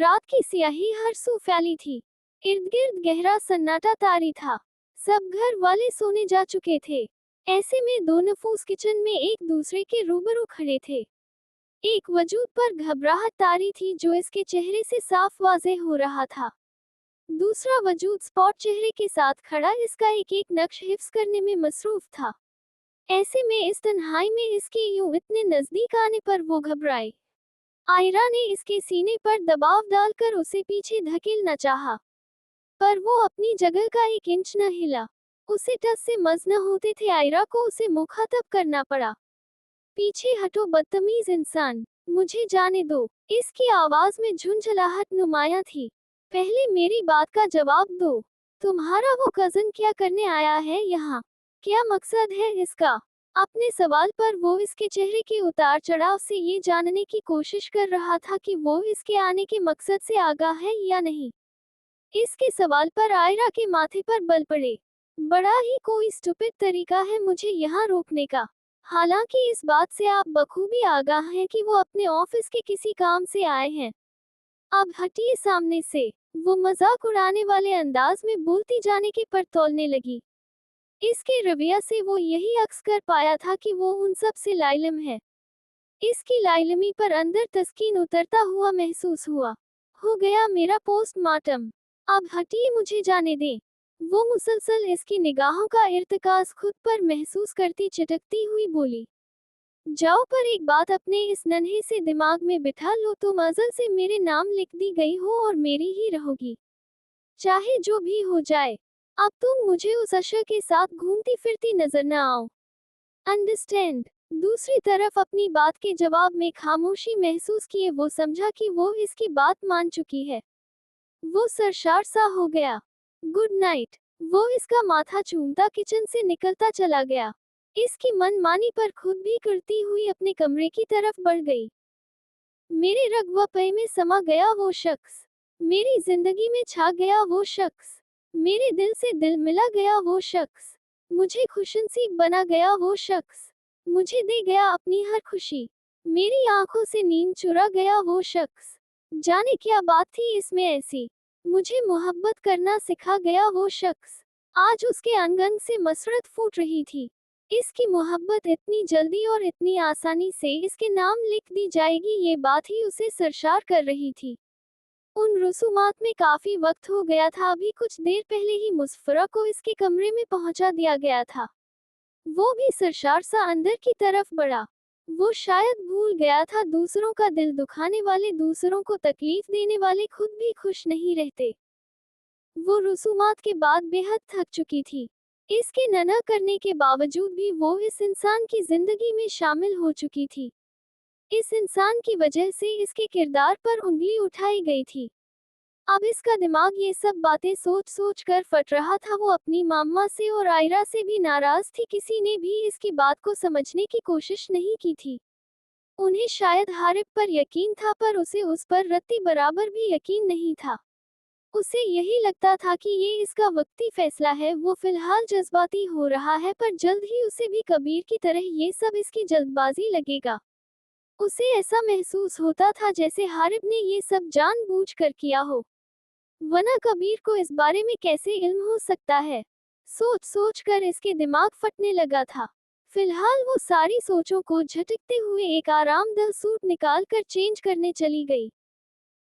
रात की स्याही हर सू फैली थी। इर्द गिर्द गहरा सन्नाटा तारी था। सब घर वाले सोने जा चुके थे। ऐसे में दो नफूस किचन में एक दूसरे के रूबरू खड़े थे। एक वजूद पर घबराहट तारी थी जो इसके चेहरे से साफ वाज़ेह हो रहा था। दूसरा वजूद स्पॉट चेहरे के साथ खड़ा इसका एक एक नक्श हिफ्स करने में मसरूफ था। ऐसे में इस तन्हाई में इसके यूं इतने नजदीक आने पर वो घबराई। आयरा ने इसके सीने पर दबाव डालकर उसे पीछे धकेलना चाहा, पर वो अपनी जगह का एक इंच न हिला। उसे टस से मस न होते थे आयरा को उसे मुखातब करना पड़ा। पीछे हटो बदतमीज इंसान, मुझे जाने दो। इसकी आवाज में झुंझलाहट नुमाया थी। पहले मेरी बात का जवाब दो। तुम्हारा वो कजन क्या करने आया है यहाँ? क्या मकसद है इसका? अपने सवाल पर वो इसके चेहरे के उतार चढ़ाव से ये जानने की कोशिश कर रहा था कि वो इसके आने के मकसद से आगाह है या नहीं। इसके सवाल पर आयरा के माथे पर बल पड़े। बड़ा ही कोई स्टुपिड तरीका है मुझे यहाँ रोकने का। हालांकि इस बात से आप बखूबी आगाह हैं कि वो अपने ऑफिस के किसी काम से आए हैं। अब हटिए सामने से। वो मजाक उड़ाने वाले अंदाज में बोलती जाने के पर तौलने लगी। इसके रवैया से वो यही अक्स कर पाया था कि वो उन सब से लाइलम है। इसकी लाइलमी पर अंदर तस्कीन उतरता हुआ महसूस हुआ। हो गया मेरा पोस्टमार्टम। अब हटिए मुझे जाने दें। वो मुसलसल इसकी निगाहों का इर्तिकाज खुद पर महसूस करती चिटकती हुई बोली। जाओ, पर एक बात अपने इस नन्हे से दिमाग में बिठा लो, तुम अज़ल से मेरे नाम लिख दी गई हो और मेरी ही रहोगी, चाहे जो भी हो जाए। अब तुम मुझे उस अशर के साथ घूमती फिरती नजर न आओ। अंडरस्टैंड? दूसरी तरफ अपनी बात के जवाब में खामोशी महसूस किए वो समझा कि वो इसकी बात मान चुकी है। वो सरशार सा हो गया। Good night. वो इसका माथा चूमता किचन से निकलता चला गया। इसकी मनमानी पर खुद भी करती हुई अपने कमरे की तरफ बढ़ गई। मेरे रग व पे में समा गया वो शख्स, मेरी जिंदगी में छा गया वो शख्स, मेरे दिल से दिल मिला गया वो शख्स, मुझे खुशनसीब बना गया वो शख्स, मुझे दे गया अपनी हर खुशी, मेरी आंखों से नींद चुरा गया वो शख्स। जाने क्या बात थी इसमें ऐसी, मुझे मोहब्बत करना सिखा गया वो शख्स। आज उसके अंग अंग से मसरत फूट रही थी। इसकी मोहब्बत इतनी जल्दी और इतनी आसानी से इसके नाम लिख दी जाएगी, ये बात ही उसे सरशार कर रही थी। उन रसूमात में काफी वक्त हो गया था। अभी कुछ देर पहले ही मुसफरा को इसके कमरे में पहुंचा दिया गया था। वो भी सरशार सा अंदर की तरफ बढ़ा। वो शायद भूल गया था दूसरों का दिल दुखाने वाले, दूसरों को तकलीफ देने वाले खुद भी खुश नहीं रहते। वो रसूमात के बाद बेहद थक चुकी थी। इसके न करने के बावजूद भी वो इस इंसान की जिंदगी में शामिल हो चुकी थी। इस इंसान की वजह से इसके किरदार पर उंगली उठाई गई थी। अब इसका दिमाग ये सब बातें सोच सोच कर फट रहा था। वो अपनी माम्मा से और आयरा से भी नाराज थी। किसी ने भी इसकी बात को समझने की कोशिश नहीं की थी। उन्हें शायद हारिब पर यकीन था, पर उसे उस पर रत्ती बराबर भी यकीन नहीं था। उसे यही लगता था कि ये इसका वक्ती फैसला है। वो फिलहाल जज्बाती हो रहा है, पर जल्द ही उसे भी कबीर की तरह ये सब इसकी जल्दबाजी लगेगा। उसे ऐसा महसूस होता था जैसे हारिब ने ये सब जानबूझकर किया हो, वरना कबीर को इस बारे में कैसे इल्म हो सकता है। सोच सोच कर इसके दिमाग फटने लगा था। फिलहाल वो सारी सोचों को झटकते हुए एक आरामदेह सूट निकाल कर चेंज करने चली गई।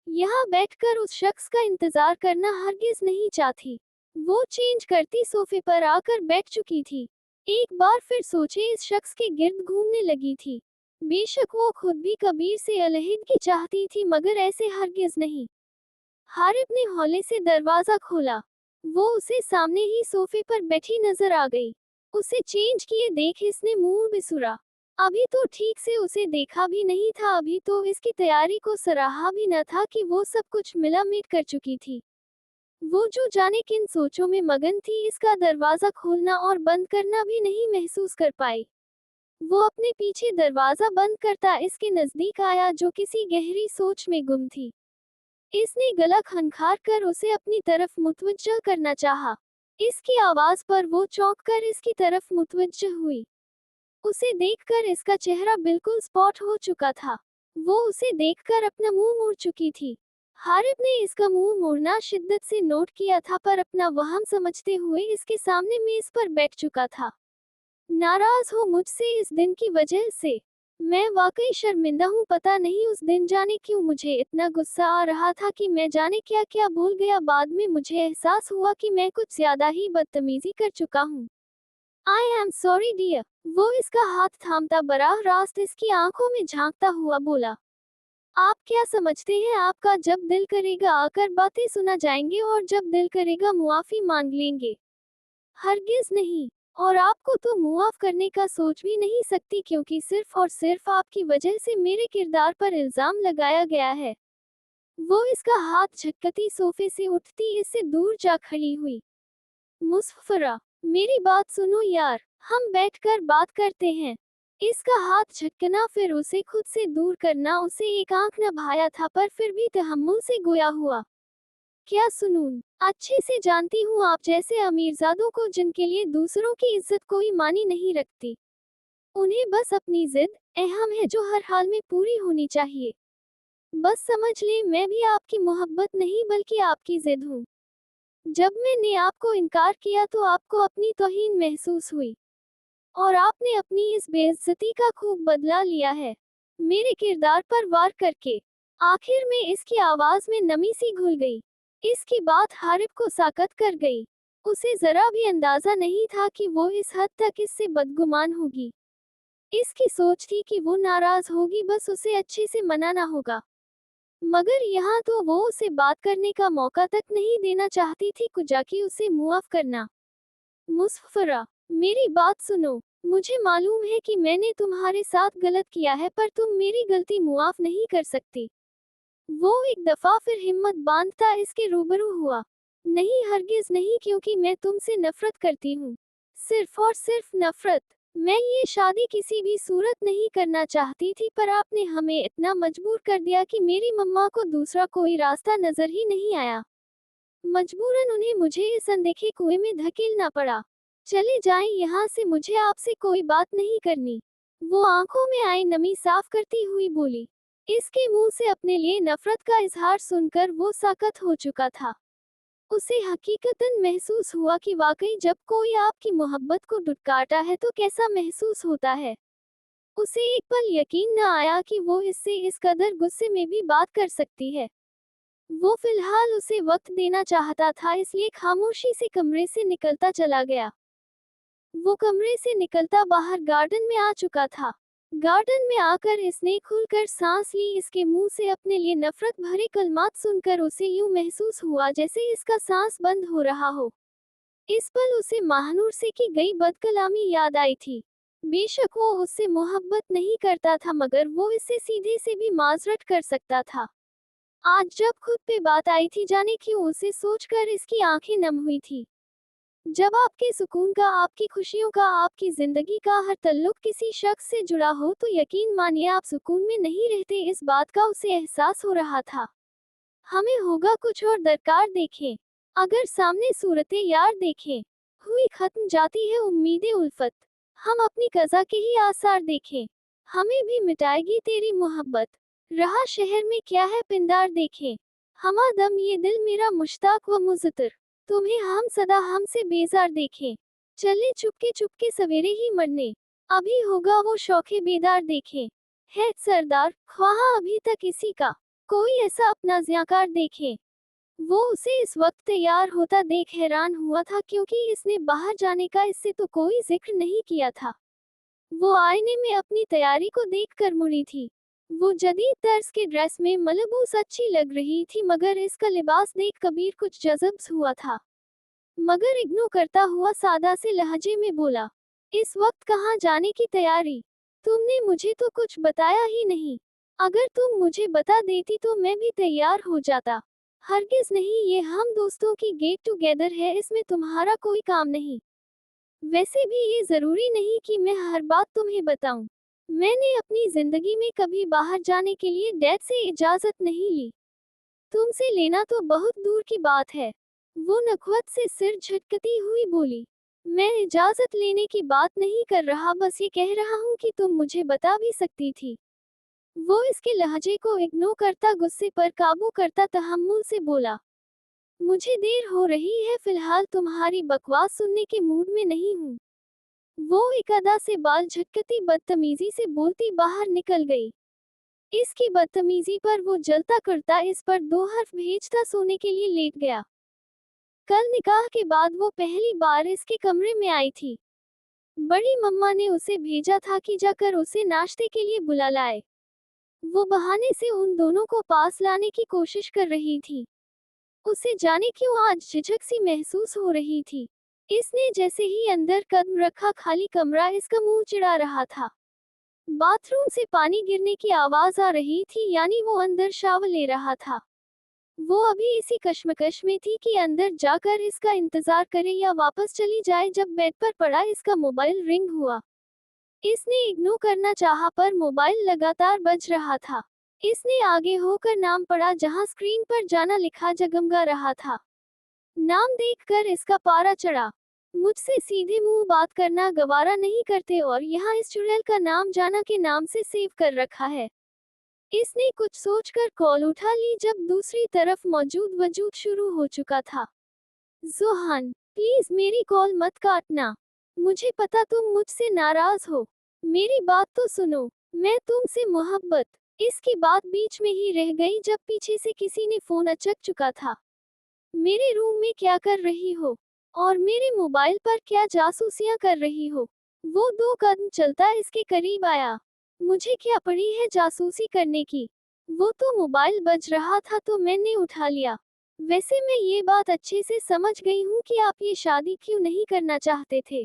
यहाँ बैठकर उस शख्स का इंतजार करना हरगिज नहीं चाहती। वो चेंज करती सोफे पर आकर बैठ चुकी थी। एक बार फिर सोचे इस शख्स के गिर्द घूमने लगी थी। बेशक वो खुद भी कबीर से अलहदगी चाहती थी, मगर ऐसे हरगिज नहीं। हारिब ने हौले से दरवाजा खोला। वो उसे सामने ही सोफे पर बैठी नजर आ गई। उसे चेंज किए देख इसने मुंह बिसुरा। अभी तो ठीक से उसे देखा भी नहीं था, अभी तो इसकी तैयारी को सराहा भी न था कि वो सब कुछ मिला मिट कर चुकी थी। वो जो जाने किन सोचों में मगन थी, इसका दरवाजा खोलना और बंद करना भी नहीं महसूस कर पाई। वो अपने पीछे दरवाजा बंद करता इसके नजदीक आया, जो किसी गहरी सोच में गुम थी। इसने गला खनखार कर उसे अपनी तरफ मुतवज्जह करना चाहा। इसकी आवाज पर वो चौंक कर इसकी तरफ मुतवज्जह हुई। उसे देखकर इसका चेहरा बिल्कुल स्पॉट हो चुका था। वो उसे देखकर अपना मुंह मोड़ चुकी थी। हारिब ने इसका मुंह मोड़ना शिद्दत से नोट किया था, पर अपना वहम समझते हुए इसके सामने मेज पर बैठ चुका था। नाराज हो मुझसे इस दिन की वजह से? मैं वाकई शर्मिंदा हूँ। पता नहीं उस दिन जाने क्यों मुझे इतना गुस्सा आ रहा था कि मैं जाने क्या क्या भूल गया। बाद में मुझे एहसास हुआ कि मैं कुछ ज्यादा ही बदतमीजी कर चुका हूँ। I am sorry dear. वो इसका हाथ थामता बराह रास्त इसकी आंखों में झांकता हुआ बोला। आप क्या समझते हैं आपका जब दिल करेगा आकर बातें सुना जाएंगे और जब दिल करेगा मुआफी मांग लेंगे? हरगिज नहीं। और आपको तो मुआफ करने का सोच भी नहीं सकती, क्योंकि सिर्फ और सिर्फ आपकी वजह से मेरे किरदार पर इल्जाम लगाया गया है। वो इसका हाथ झटकती सोफे से उठती इससे दूर जा खड़ी हुई। मुस्फरा, मेरी बात सुनो यार, हम बैठकर बात करते हैं। इसका हाथ झटकना फिर उसे खुद से दूर करना उसे एक आंख न भाया था, पर फिर भी तहम्मुल से गोया हुआ। क्या सुनून? अच्छे से जानती हूँ आप जैसे अमीरजादों को जिनके लिए दूसरों की इज्जत कोई मानी नहीं रखती। उन्हें बस अपनी जिद अहम है जो हर हाल में पूरी होनी चाहिए। बस समझ ले, मैं भी आपकी मोहब्बत नहीं बल्कि आपकी जिद हूँ। जब मैंने आपको इनकार किया तो आपको अपनी तौहीन महसूस हुई, और आपने अपनी इस बेइज्जती का खूब बदला लिया है, मेरे किरदार पर वार करके। आखिर में इसकी आवाज में नमी सी घुल गई। इसकी बात हारिब को साकत कर गई। उसे जरा भी अंदाजा नहीं था कि वो इस हद तक इससे बदगुमान होगी। इसकी सोच थी कि वो नाराज होगी, बस उसे अच्छे से मनाना होगा। मगर यहाँ तो वो उसे बात करने का मौका तक नहीं देना चाहती थी, कुजाकी उसे मुआफ करना। मुस्फरा, मेरी बात सुनो। मुझे मालूम है कि मैंने तुम्हारे साथ गलत किया है, पर तुम मेरी गलती मुआफ नहीं कर सकती। वो एक दफा फिर हिम्मत बांधता इसके रूबरू हुआ। नहीं, हरगिज नहीं, क्योंकि मैं तुमसे नफरत करती हूँ। सिर्फ और सिर्फ नफरत। मैं ये शादी किसी भी सूरत नहीं करना चाहती थी, पर आपने हमें इतना मजबूर कर दिया कि मेरी मम्मा को दूसरा कोई रास्ता नजर ही नहीं आया। मजबूरन उन्हें मुझे इस अनदेखे कुएं में धकेलना पड़ा। चले जाएं यहाँ से, मुझे आपसे कोई बात नहीं करनी। वो आंखों में आई नमी साफ करती हुई बोली। इसके मुंह से अपने लिए नफरत का इजहार सुनकर वो साकत हो चुका था। उसे हकीकतन महसूस हुआ कि वाकई जब कोई आपकी मोहब्बत को दुत्कारता है तो कैसा महसूस होता है। उसे एक पल यकीन न आया कि वो इससे इस कदर गुस्से में भी बात कर सकती है। वो फिलहाल उसे वक्त देना चाहता था, इसलिए खामोशी से कमरे से निकलता चला गया। वो कमरे से निकलता बाहर गार्डन में आ चुका था। गार्डन में आकर इसने खुलकर सांस ली। इसके मुंह से अपने लिए नफरत भरे कलमात सुनकर उसे यूं महसूस हुआ जैसे इसका सांस बंद हो रहा हो। इस पल उसे महानूर से की गई बदकलामी याद आई थी। बेशक वो उससे मोहब्बत नहीं करता था, मगर वो इससे सीधे से भी माजरत कर सकता था। आज जब खुद पे बात आई थी, जाने क्यों उसे सोचकर इसकी आंखें नम हुई थी। जब आपके सुकून का, आपकी खुशियों का, आपकी जिंदगी का हर तल्लुक किसी शख्स से जुड़ा हो तो यकीन मानिए आप सुकून में नहीं रहते। इस बात का उसे एहसास हो रहा था। हमें होगा कुछ और दरकार देखें। अगर सामने सूरतें यार देखें, हुई खत्म जाती है उम्मीदें उल्फत। हम अपनी कज़ा के ही आसार देखें, हमें भी मिटाएगी तेरी मोहब्बत। रहा शहर में क्या है पिंदार देखें, हमा दम ये दिल मेरा मुश्ताक व मुज़तर। तुम्हें हम सदा हमसे बेजार देखें, चले चुपके चुपके सवेरे ही मरने। अभी होगा वो शौखे बेदार देखें, है सरदार ख्वाहा अभी तक इसी का, कोई ऐसा अपना ज़ियाकार देखे। वो उसे इस वक्त तैयार होता देख हैरान हुआ था, क्योंकि इसने बाहर जाने का इससे तो कोई जिक्र नहीं किया था। वो आईने में अपनी तैयारी को देखकर मुड़ी थी। वो जदीद तर्ज के ड्रेस में मलबूस अच्छी लग रही थी, मगर इसका लिबास देख कबीर कुछ जज़ब्स हुआ था। मगर इग्नोर करता हुआ सादा से लहजे में बोला, इस वक्त कहाँ जाने की तैयारी? तुमने मुझे तो कुछ बताया ही नहीं। अगर तुम मुझे बता देती तो मैं भी तैयार हो जाता। हरगिज नहीं, ये हम दोस्तों की गेट टुगेदर है, इसमें तुम्हारा कोई काम नहीं। वैसे भी ये जरूरी नहीं कि मैं हर बात तुम्हें बताऊं। मैंने अपनी जिंदगी में कभी बाहर जाने के लिए डैड से इजाजत नहीं ली। तुमसे लेना तो बहुत दूर की बात है। वो नखवत से सिर झटकती हुई बोली, मैं इजाजत लेने की बात नहीं कर रहा, बस ये कह रहा हूँ कि तुम मुझे बता भी सकती थी। वो इसके लहजे को इग्नोर करता गुस्से पर काबू करता तहम्मुल से बोला, मुझे देर हो रही है, फिलहाल तुम्हारी बकवास सुनने के मूड में नहीं हूँ। वो एक अदा से बाल झटकती बदतमीजी से बोलती बाहर निकल गई। इसकी बदतमीजी पर वो जलता करता इस पर 2 हर्फ भेजता सोने के लिए लेट गया। कल निकाह के बाद वो पहली बार इसके कमरे में आई थी। बड़ी मम्मा ने उसे भेजा था कि जाकर उसे नाश्ते के लिए बुला लाए। वो बहाने से उन दोनों को पास लाने की कोशिश कर रही थी। उसे जाने क्यों आज झिझक सी महसूस हो रही थी। इसने जैसे ही अंदर कदम रखा खाली कमरा इसका मुंह चिढ़ा रहा था। बाथरूम से पानी गिरने की आवाज आ रही थी, यानी वो अंदर शावर ले रहा था। वो अभी इसी कश्मकश में थी कि अंदर जाकर इसका इंतजार करे या वापस चली जाए जब बेड पर पड़ा इसका मोबाइल रिंग हुआ। इसने इग्नोर करना चाहा पर मोबाइल लगातार बज रहा था। इसने आगे होकर नाम पढ़ा जहां स्क्रीन पर जाना लिखा जगमगा रहा था। नाम देखकर इसका पारा चढ़ा। मुझसे सीधे मुंह बात करना गवारा नहीं करते और यहाँ इस चुड़ैल का नाम जाना के नाम से सेव कर रखा है। इसने कुछ सोचकर कॉल उठा ली जब दूसरी तरफ मौजूद वजूद शुरू हो चुका था। जोहान, प्लीज मेरी कॉल मत काटना। मुझे पता तुम मुझसे नाराज हो। मेरी बात तो सुनो। मैं तुमसे मोहब्बत। इसकी बात बीच में ही रह गई जब पीछे से किसी ने फोन अचक चुका था। मेरे रूम में क्या कर रही हो? और मेरे मोबाइल पर क्या जासूसियां कर रही हो? वो 2 कदम चलता इसके करीब आया। मुझे क्या पड़ी है जासूसी करने की? वो तो मोबाइल बज रहा था तो मैंने उठा लिया। वैसे मैं ये बात अच्छे से समझ गई हूँ कि आप ये शादी क्यों नहीं करना चाहते थे।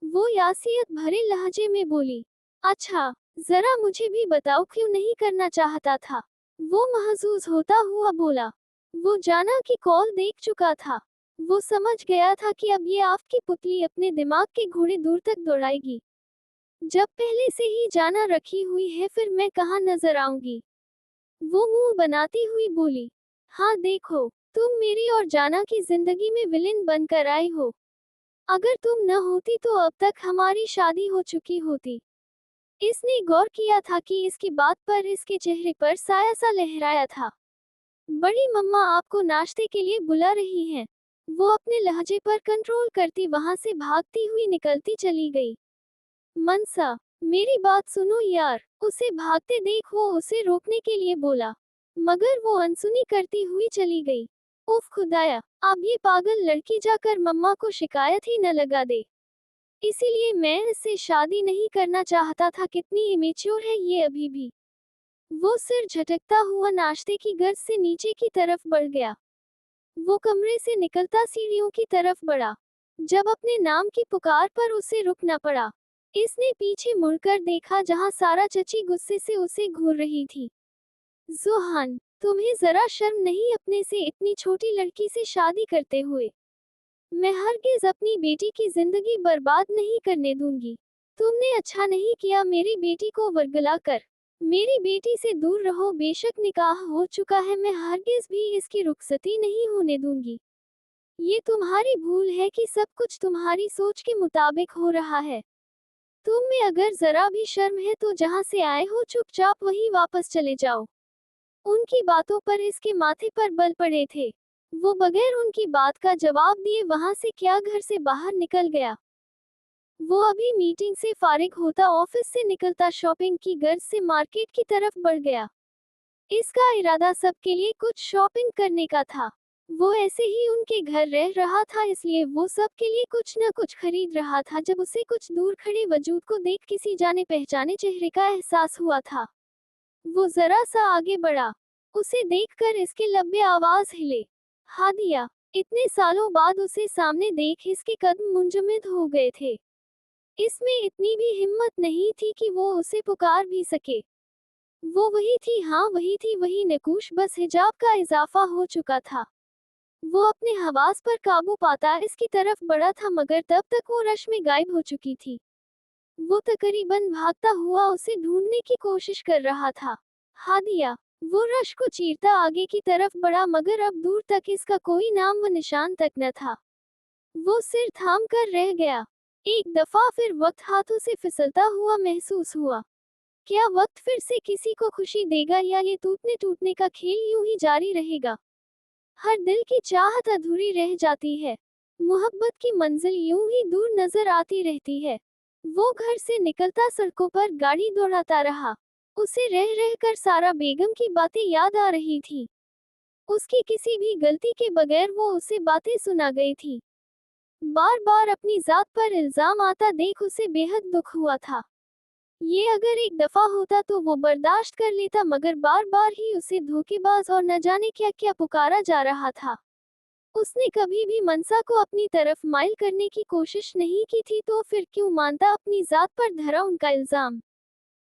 वो यासियत भरे लहजे में बोली। अच्छा, जरा मुझे भी बताओ क्यों नहीं करना चाहता था? वो महजूज होता हुआ बोला। वो जाना की कॉल देख चुका था। वो समझ गया था कि अब ये आपकी पुतली अपने दिमाग के घोड़े दूर तक दौड़ाएगी। जब पहले से ही जाना रखी हुई है फिर मैं कहाँ नजर आऊंगी? वो मुंह बनाती हुई बोली। हाँ देखो, तुम मेरी और जाना की जिंदगी में विलेन बनकर आई हो। अगर तुम न होती तो अब तक हमारी शादी हो चुकी होती। इसने गौर किया था कि इसकी बात पर इसके चेहरे पर साया सा लहराया था। बड़ी मम्मा आपको नाश्ते के लिए बुला रही हैं। वो अपने लहजे पर कंट्रोल करती वहां से भागती हुई निकलती चली गई। मनसा, मेरी बात सुनो यार। उसे भागते देख वो उसे रोकने के लिए बोला, मगर वो अनसुनी करती हुई चली गई। उफ खुदाया, अब ये पागल लड़की जाकर मम्मा को शिकायत ही न लगा दे। इसीलिए मैं इससे शादी नहीं करना चाहता था। कितनी इमेच्योर है ये अभी भी। वो सिर झटकता हुआ नाश्ते की गर्ज से नीचे की तरफ बढ़ गया। वो कमरे से निकलता सीढ़ियों की तरफ बढ़ा। जब अपने नाम की पुकार पर उसे रुकना पड़ा, इसने पीछे मुड़कर देखा जहां सारा चची गुस्से से उसे घूर रही थी। जोहान, तुम्हें जरा शर्म नहीं अपने से इतनी छोटी लड़की से शादी करते हुए? मैं हरगिज अपनी बेटी की जिंदगी बर्बाद नहीं करने दूंगी। तुमने अच्छा नहीं किया मेरी बेटी को वर्गला कर। मेरी बेटी से दूर रहो। बेशक निकाह हो चुका है, मैं हरगिज भी इसकी रुखसती नहीं होने दूंगी। ये तुम्हारी भूल है कि सब कुछ तुम्हारी सोच के मुताबिक हो रहा है। तुम में अगर जरा भी शर्म है तो जहां से आए हो चुपचाप वहीं वापस चले जाओ। उनकी बातों पर इसके माथे पर बल पड़े थे। वो बगैर उनकी बात का जवाब दिए वहां से क्या घर से बाहर निकल गया। वो अभी मीटिंग से फारिग होता ऑफिस से निकलता शॉपिंग की गर्ज से मार्केट की तरफ बढ़ गया। इसका इरादा सबके लिए कुछ शॉपिंग करने का था। वो ऐसे ही उनके घर रह रहा था, इसलिए वो सबके लिए कुछ न कुछ खरीद रहा था जब उसे कुछ दूर खड़े वजूद को देख किसी जाने पहचाने चेहरे का एहसास हुआ था। वो जरा सा आगे बढ़ा। उसे देखकर इसके लब्बे आवाज हिले। हादिया। इतने सालों बाद उसे सामने देख इसके कदम मुंजमद हो गए थे। इसमें इतनी भी हिम्मत नहीं थी कि वो उसे पुकार भी सके। वो वही थी, हाँ वही थी, वही नकूश, बस हिजाब का इजाफा हो चुका था। वो अपने हवास पर काबू पाता इसकी तरफ बढ़ा था मगर तब तक वो रश में गायब हो चुकी थी। वो तकरीबन भागता हुआ उसे ढूंढने की कोशिश कर रहा था। हादिया। वो रश को चीरता आगे की तरफ बढ़ा मगर अब दूर तक इसका कोई नाम व निशान तक न था। वो सिर थाम कर रह गया। एक दफा फिर वक्त हाथों से फिसलता हुआ महसूस हुआ। क्या वक्त फिर से किसी को खुशी देगा या ये टूटने टूटने का खेल यूं ही जारी रहेगा? हर दिल की चाहत अधूरी रह जाती है। मोहब्बत की मंजिल यूं ही दूर नजर आती रहती है। वो घर से निकलता सड़कों पर गाड़ी दौड़ाता रहा। उसे रह रह कर सारा बेगम की बातें याद आ रही थी। उसकी किसी भी गलती के बगैर वो उसे बातें सुना गई थी। बार बार अपनी जात पर इल्जाम आता देख उसे बेहद दुख हुआ था। ये अगर एक दफा होता तो वो बर्दाश्त कर लेता, मगर बार बार ही उसे धोखेबाज और न जाने क्या क्या पुकारा जा रहा था। उसने कभी भी मनसा को अपनी तरफ माइल करने की कोशिश नहीं की थी, तो फिर क्यों मानता अपनी जात पर धरा उनका इल्जाम?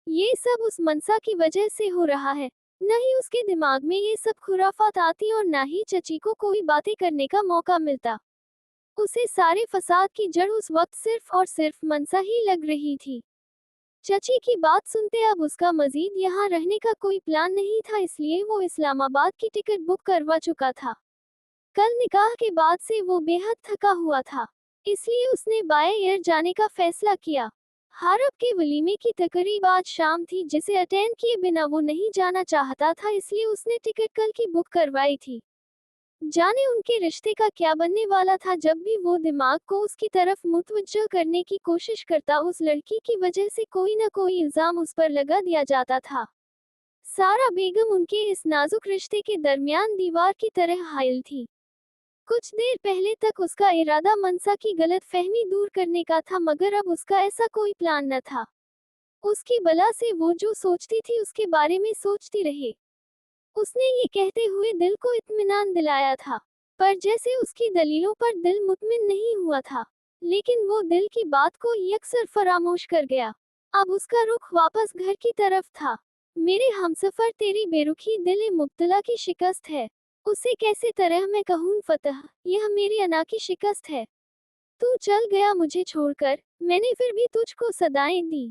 ये सब उस मनसा की वजह से हो रहा है। न ही उसके दिमाग में ये सब खुराफात आती और ना ही चची को कोई बातें करने का मौका मिलता। उसे सारे फसाद की जड़ उस वक्त सिर्फ और सिर्फ मनसा ही लग रही थी। चची की बात सुनते अब उसका मजीद यहाँ रहने का कोई प्लान नहीं था, इसलिए वो इस्लामाबाद की टिकट बुक करवा चुका था। कल निकाह के बाद से वो बेहद थका हुआ था, इसलिए उसने बाय एयर जाने का फैसला किया। हारब के वलीमे की तकरीब आज शाम थी, जिसे अटेंड किए बिना वो नहीं जाना चाहता था, इसलिए उसने टिकट कल की बुक करवाई थी। जाने उनके रिश्ते का क्या बनने वाला था। जब भी वो दिमाग को उसकी तरफ मुतवज्जह करने की कोशिश करता, उस लड़की की वजह से कोई न कोई इल्जाम उस पर लगा दिया जाता था। सारा बेगम उनके इस नाजुक रिश्ते के दरमियान दीवार की तरह हायल थी। कुछ देर पहले तक उसका इरादा मनसा की गलत फहमी दूर करने का था, मगर अब उसका ऐसा कोई प्लान न था। उसकी बला से वो जो सोचती थी उसके बारे में सोचती रही। उसने ये कहते हुए दिल को इत्मीनान दिलाया था, पर जैसे उसकी दलीलों पर दिल मुतमिन नहीं हुआ था। लेकिन वो दिल की बात को यकसर फरामोश कर गया। अब उसका रुख वापस घर की तरफ था। मेरे हमसफर, तेरी बेरुखी दिल ए मुब्तला की शिकस्त है। उसे कैसे तरह मैं कहूँ फतह, यह मेरी अना की शिकस्त है। तू चल गया मुझे छोड़कर, मैंने फिर भी तुझको सदाएं दी।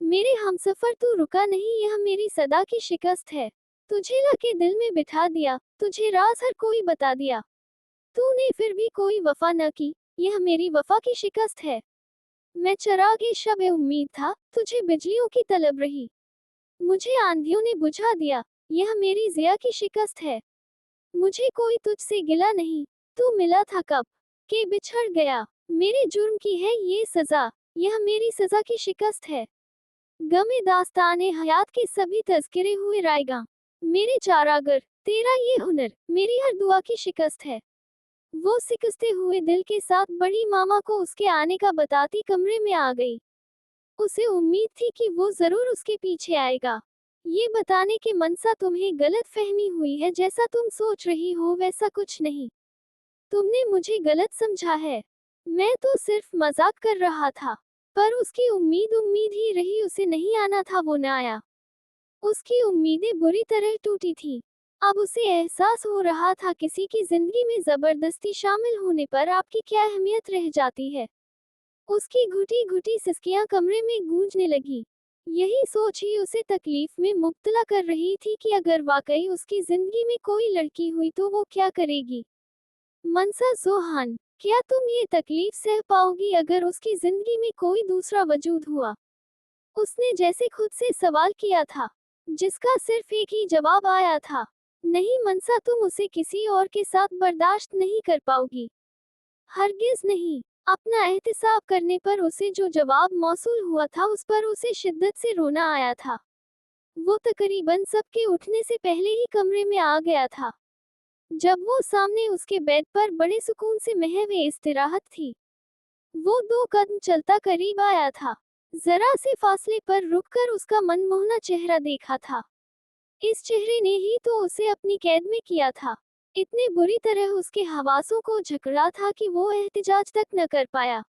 मेरे हमसफर तू रुका नहीं, यह मेरी सदा की शिकस्त है। तुझे लाके दिल में बिठा दिया, तुझे राज हर कोई बता दिया। तूने फिर भी कोई वफा न की, यह मेरी वफा की शिकस्त है। मैं चरागे शब उम्मीद था, तुझे बिजलियों की तलब रही। मुझे आंधियों ने बुझा दिया, यह मेरी जिया की शिकस्त है। मुझे कोई तुझसे गिला नहीं, तू मिला था कब के बिछड़ गया। मेरे जुर्म की है ये सजा, यह मेरी सजा की शिकस्त है। गमे दास्ताने हयात के सभी तज़किरे हुए रायगा। मेरे चारागर, तेरा ये हुनर मेरी हर दुआ की शिकस्त है। वो सिकसते हुए दिल के साथ बड़ी मामा को उसके आने का बताती कमरे में आ गई। उसे उम्मीद थी कि वो जरूर उसके पीछे आएगा। ये बताने के मनसा, तुम्हें गलत फहमी हुई है, जैसा तुम सोच रही हो वैसा कुछ नहीं। तुमने मुझे गलत समझा है, मैं तो सिर्फ मजाक कर रहा था। पर उसकी उम्मीद उम्मीद ही रही, उसे नहीं आना था वो न आया। उसकी उम्मीदें बुरी तरह टूटी थी। अब उसे एहसास हो रहा था किसी की जिंदगी में जबरदस्ती शामिल होने पर आपकी क्या अहमियत रह जाती है। उसकी घुटी घुटी सिसकियां कमरे में गूंजने लगी। यही सोच ही उसे तकलीफ में मुब्तला कर रही थी कि अगर वाकई उसकी जिंदगी में कोई लड़की हुई तो वो क्या करेगी। मनसा जोहान, क्या तुम ये तकलीफ सह पाओगी अगर उसकी जिंदगी में कोई दूसरा वजूद हुआ? उसने जैसे खुद से सवाल किया था, जिसका सिर्फ एक ही जवाब आया था, नहीं मनसा, तुम उसे किसी और के साथ बर्दाश्त नहीं कर पाओगी। हरगिज नहीं। अपना एहतिसाब करने पर उसे जो जवाब मौसूल हुआ था उस पर उसे शिद्दत से रोना आया था। वो तकरीबन सबके उठने से पहले ही कमरे में आ गया था। जब वो सामने उसके बेड पर बड़े सुकून से महवे इस्तिराहत थी, वो 2 कदम चलता करीब आया था। जरा से फासले पर रुककर उसका मनमोहना चेहरा देखा था। इस चेहरे ने ही तो उसे अपनी कैद में किया था। इतने बुरी तरह उसके हवासों को झकड़ा था कि वो एहतिजाज तक न कर पाया।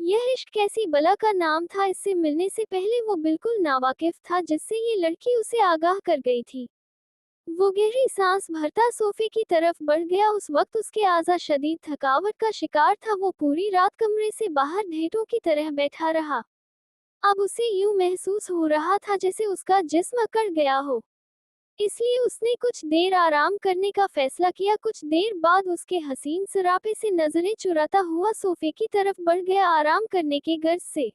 यह इश्क कैसी बला का नाम था, इससे मिलने से पहले वो बिल्कुल नावाकिफ था, जिससे ये लड़की उसे आगाह कर गई थी। वो गहरी सांस भरता सोफे की तरफ बढ़ गया। उस वक्त उसके आज़ा शदीद थकावट का शिकार था। वो पूरी रात कमरे से बाहर ढेंटों की तरह बैठा रहा। अब उसे यूं महसूस हो रहा था जैसे उसका जिस्म अकड़ गया हो। इसलिए उसने कुछ देर आराम करने का फैसला किया। कुछ देर बाद उसके हसीन सरापे से नजरें चुराता हुआ सोफे की तरफ बढ़ गया आराम करने के गर्ज से।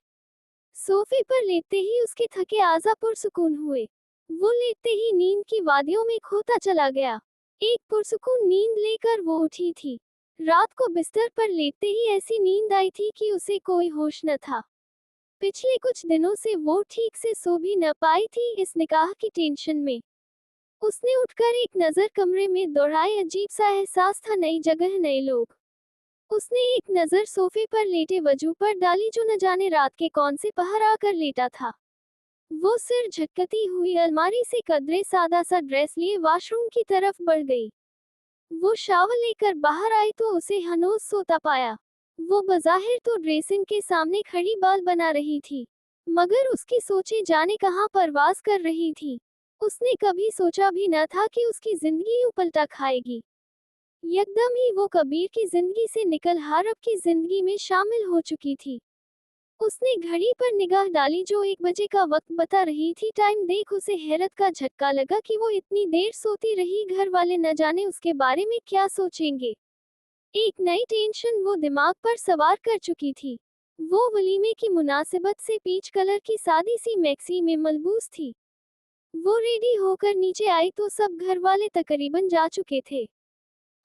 सोफे पर लेटते ही उसके थके आज़ा पुरसुकून हुए। वो लेटते ही नींद की वादियों में खोता चला गया। एक पुरसुकून नींद लेकर वो उठी थी। रात को बिस्तर पर लेटते ही ऐसी नींद आई थी कि उसे कोई होश न था। पिछले कुछ दिनों से वो ठीक से सो भी न पाई थी इस निकाह की टेंशन में। उसने उठकर एक नज़र कमरे में दौड़ाई, अजीब सा एहसास था, नई जगह, नए लोग। उसने एक नज़र सोफे पर लेटे वजू पर डाली जो न जाने रात के कौन से पहर आकर लेटा था। वो सिर झटकती हुई अलमारी से कदरे सादा सा ड्रेस लिए वॉशरूम की तरफ बढ़ गई। वो शावर लेकर बाहर आई तो उसे हनोज सोता पाया। वो बज़ाहिर तो ड्रेसिंग के सामने खड़ी बाल बना रही थी, मगर उसकी सोचें जाने कहाँ परवाज कर रही थी। उसने कभी सोचा भी न था कि उसकी जिंदगी यूं पलटा खाएगी। यकदम ही वो कबीर की जिंदगी से निकल हारब की जिंदगी में शामिल हो चुकी थी। उसने घड़ी पर निगाह डाली जो 1 बजे का वक्त बता रही थी। टाइम देख उसे हैरत का झटका लगा कि वो इतनी देर सोती रही। घर वाले न जाने उसके बारे में क्या सोचेंगे। एक नई टेंशन वो दिमाग पर सवार कर चुकी थी। वो वलीमे की मुनासिबत से पीच कलर की सादी सी मैक्सी में मलबूस थी। वो रेडी होकर नीचे आई तो सब घर वाले तकरीबन जा चुके थे।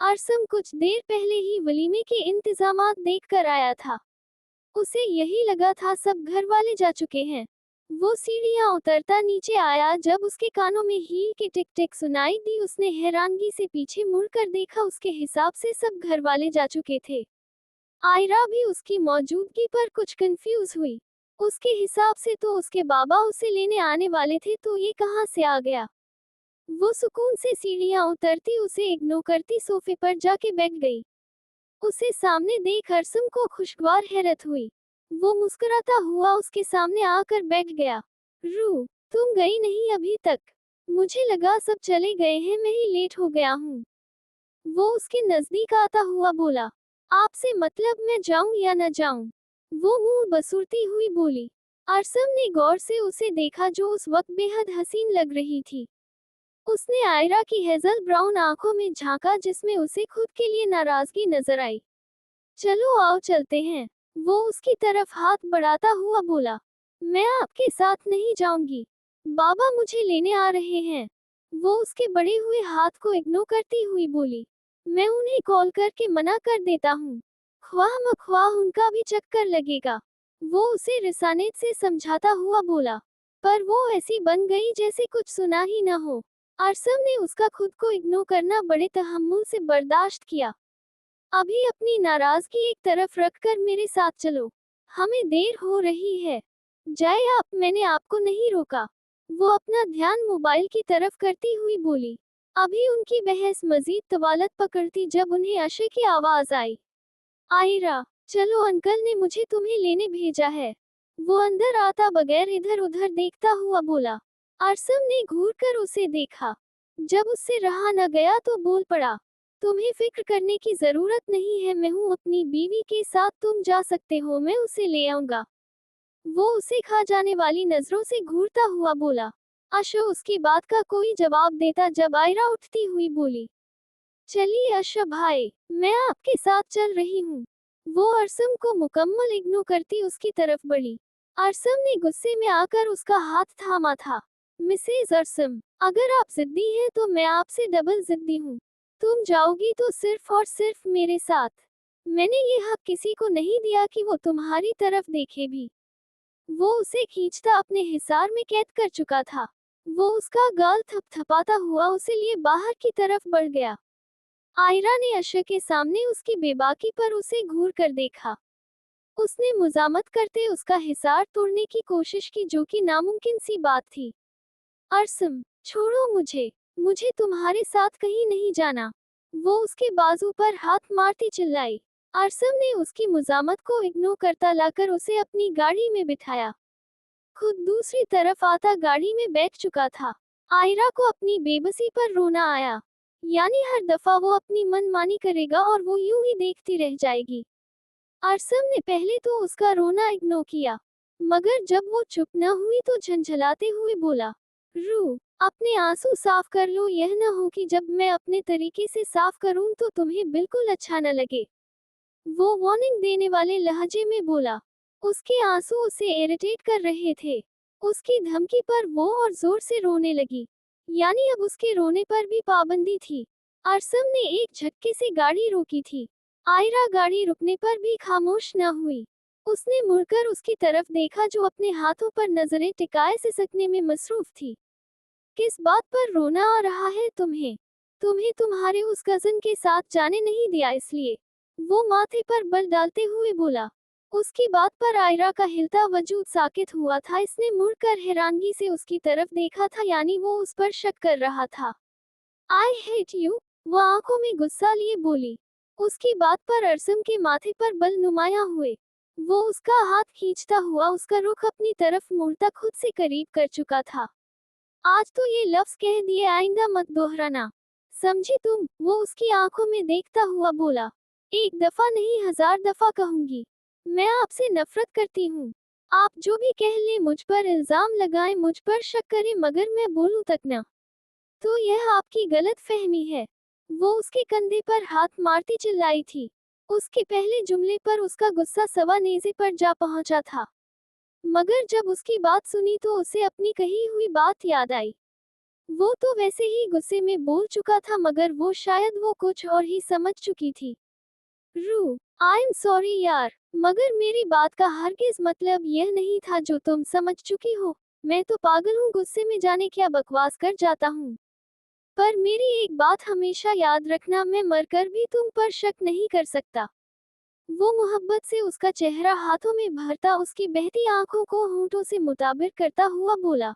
आरसम कुछ देर पहले ही वलीमे के इंतजामात देखकर आया था। उसे यही लगा था सब घर वाले जा चुके हैं। वो सीढ़ियां उतरता नीचे आया। जब उसके कानों में हील की टिक टिक सुनाई दी, उसने हैरानगी से पीछे मुड़कर देखा। उसके हिसाब से सब घर वाले जा चुके थे। आयरा भी उसकी मौजूदगी पर कुछ कंफ्यूज हुई। उसके हिसाब से तो उसके बाबा उसे लेने आने वाले थे, तो ये कहाँ से आ गया। वो सुकून से सीढ़ियां उतरती उसे इग्नोर करती सोफे पर जाके बैठ गई। उसे सामने देख अरसम को खुशगवार हैरत हुई। वो मुस्कुराता हुआ उसके सामने आकर बैठ गया। रू, तुम गई नहीं अभी तक? मुझे लगा सब चले गए हैं, मैं ही लेट हो गया हूँ। वो उसके नजदीक आता हुआ बोला। आपसे मतलब मैं जाऊं या न जाऊं? वो मुंह बसुरती हुई बोली। अरसम ने गौर से उसे देखा जो उस वक्त बेहद हसीन लग रही थी। उसने आयरा की हेजल ब्राउन आंखों में झांका जिसमें उसे खुद के लिए नाराजगी नजर आई। चलो आओ चलते हैं, वो उसकी तरफ हाथ बढ़ाता हुआ बोला। मैं आपके साथ नहीं जाऊंगी, बाबा मुझे लेने आ रहे हैं। वो उसके बढ़े हुए हाथ को इग्नोर करती हुई बोली। मैं उन्हें कॉल करके मना कर देता हूँ, ख्वाह मख्वाह उनका भी चक्कर लगेगा। वो उसे रिसानेत से समझाता हुआ बोला, पर वो ऐसी बन गई जैसे कुछ सुना ही न हो। अरसम ने उसका खुद को इग्नोर करना बड़े तहम्मुल से बर्दाश्त किया। अभी अपनी नाराजगी एक तरफ रखकर मेरे साथ चलो, हमें देर हो रही है। जाए आप, मैंने आपको नहीं रोका। वो अपना ध्यान मोबाइल की तरफ करती हुई बोली। अभी उनकी बहस मजीद तवालत पकड़ती जब उन्हें अशे की आवाज आई। आयरा, चलो, अंकल ने मुझे तुम्हें लेने भेजा है। वो अंदर आता बगैर इधर उधर देखता हुआ बोला। अरसम ने घूर कर उसे देखा। जब उससे रहा न गया तो बोल पड़ा। तुम्हें फिक्र करने की जरूरत नहीं है, मैं हूँ अपनी बीवी के साथ, तुम जा सकते हो, मैं उसे ले आऊंगा। वो उसे खा जाने वाली नजरों से घूरता हुआ बोला। अशो उसकी बात का कोई जवाब देता जब आयरा उठती हुई बोली। चलिए अशो भाई, मैं आपके साथ चल रही हूँ। वो अरसम को मुकम्मल इग्नोर करती उसकी तरफ बढ़ी। अरसम ने गुस्से में आकर उसका हाथ थामा था। मिसेज अरसम, अगर आप जिद्दी हैं तो मैं आपसे डबल जिद्दी हूँ। तुम जाओगी तो सिर्फ और सिर्फ मेरे साथ। मैंने ये हक किसी को नहीं दिया कि वो तुम्हारी तरफ देखे भी। वो उसे खींचता अपने हिसार में कैद कर चुका था। वो उसका गाल थपथपाता हुआ उसे लिए बाहर की तरफ बढ़ गया। आयरा ने अशर के सामने उसकी बेबाकी पर उसे घूर कर देखा। उसने मुजामत करते उसका हिसार तोड़ने की कोशिश की, जो कि नामुमकिन सी बात थी। अरसम, छोड़ो मुझे, मुझे तुम्हारे साथ कहीं नहीं जाना। वो उसके बाजू पर हाथ मारती चिल्लाई। अरसम ने उसकी मुजामत को इग्नोर करता लाकर उसे अपनी गाड़ी में बिठाया। खुद दूसरी तरफ आता गाड़ी में बैठ चुका था। आयरा को अपनी बेबसी पर रोना आया। यानी हर दफा वो अपनी मनमानी करेगा और वो यूं ही देखती रह जाएगी। अरसम ने पहले तो उसका रोना इग्नोर किया, मगर जब वो चुप न हुई तो झंझलाते हुए बोला। रू, अपने आंसू साफ कर लो, यह न हो कि जब मैं अपने तरीके से साफ करूं तो तुम्हें बिल्कुल अच्छा न लगे। वो वार्निंग देने वाले लहजे में बोला। उसके आंसू उसे इरिटेट कर रहे थे। उसकी धमकी पर वो और जोर से रोने लगी। यानी अब उसके रोने पर भी पाबंदी थी। अरसम ने एक झटके से गाड़ी रोकी थी। आयरा गाड़ी रुकने पर भी खामोश न हुई। उसने मुड़कर उसकी तरफ देखा जो अपने हाथों पर नजरें टिकाए सिसकने में मसरूफ थी। किस बात पर रोना आ रहा है तुम्हें? तुम्हें तुम्हारे उस कजन के साथ जाने नहीं दिया इसलिए। वो माथे पर बल डालते हुए बोला। उसकी बात पर आयरा का हिलता वजूद साकित हुआ था। इसने मुड़कर हैरानगी से उसकी तरफ देखा था, यानी वो उस पर शक कर रहा था। आई हेट यू, वो आंखों में गुस्सा लिए बोली। उसकी बात पर अरसम के माथे पर बल नुमाया हुए। वो उसका हाथ खींचता हुआ उसका रुख अपनी तरफ मोड़ता खुद से करीब कर चुका था। आज तो ये लफ्ज कह दिए, आइंदा मत दोहराना, समझी तुम? वो उसकी आंखों में देखता हुआ बोला। एक दफा नहीं 1000 दफा कहूंगी, मैं आपसे नफरत करती हूँ। आप जो भी कह ले, मुझ पर इल्जाम लगाएं, मुझ पर शक करें, मगर मैं बोलूं तक ना, तो यह आपकी गलत फहमी है। वो उसके कंधे पर हाथ मारती चिल्लाई थी। उसके पहले जुमले पर उसका गुस्सा सवा नेज़े पर जा पहुंचा था, मगर जब उसकी बात सुनी तो उसे अपनी कही हुई बात याद आई। वो तो वैसे ही गुस्से में बोल चुका था, मगर वो शायद वो कुछ और ही समझ चुकी थी। रू, आई एम सॉरी यार, मगर मेरी बात का हरगिज मतलब यह नहीं था जो तुम समझ चुकी हो। मैं तो पागल हूँ, गुस्से में जाने क्या बकवास कर जाता हूँ। पर मेरी एक बात हमेशा याद रखना, मैं मरकर भी तुम पर शक नहीं कर सकता। वो मोहब्बत से उसका चेहरा हाथों में भरता उसकी बहती आंखों को होंठों से मुताबिर करता हुआ बोला।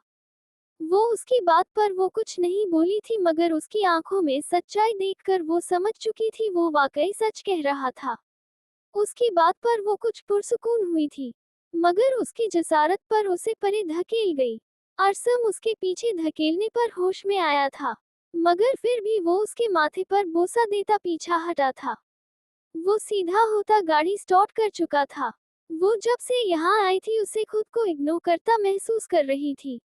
वो उसकी बात पर वो कुछ नहीं बोली थी, मगर उसकी आंखों में सच्चाई देखकर वो समझ चुकी थी वो वाकई सच कह रहा था। उसकी बात पर वो कुछ पुरसुकून हुई थी, मगर उसकी जसारत पर उसे परे धकेल गई। अरसम उसके पीछे धकेलने पर होश में आया था, मगर फिर भी वो उसके माथे पर बोसा देता पीछा हटा था। वो सीधा होता गाड़ी स्टार्ट कर चुका था। वो जब से यहाँ आई थी उसे खुद को इग्नोर करता महसूस कर रही थी।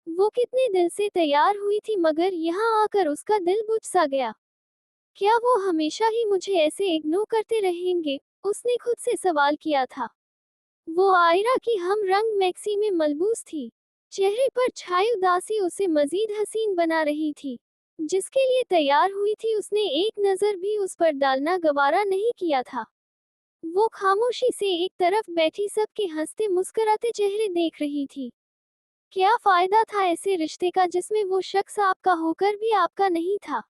वो कितने दिल से तैयार हुई थी, मगर यहाँ आकर उसका दिल बुझ सा गया। क्या वो हमेशा ही मुझे ऐसे इग्नोर करते रहेंगे? उसने खुद से सवाल किया था। वो आयरा की हम रंग मैक्सी में मलबूस थी। चेहरे पर छाई उदासी उसे मजीद हसीन बना रही थी। जिसके लिए तैयार हुई थी उसने एक नजर भी उस पर डालना गवारा नहीं किया था। वो खामोशी से एक तरफ बैठी सबके हंसते मुस्कुराते चेहरे देख रही थी। क्या फायदा था ऐसे रिश्ते का जिसमें वो शख्स आपका होकर भी आपका नहीं था?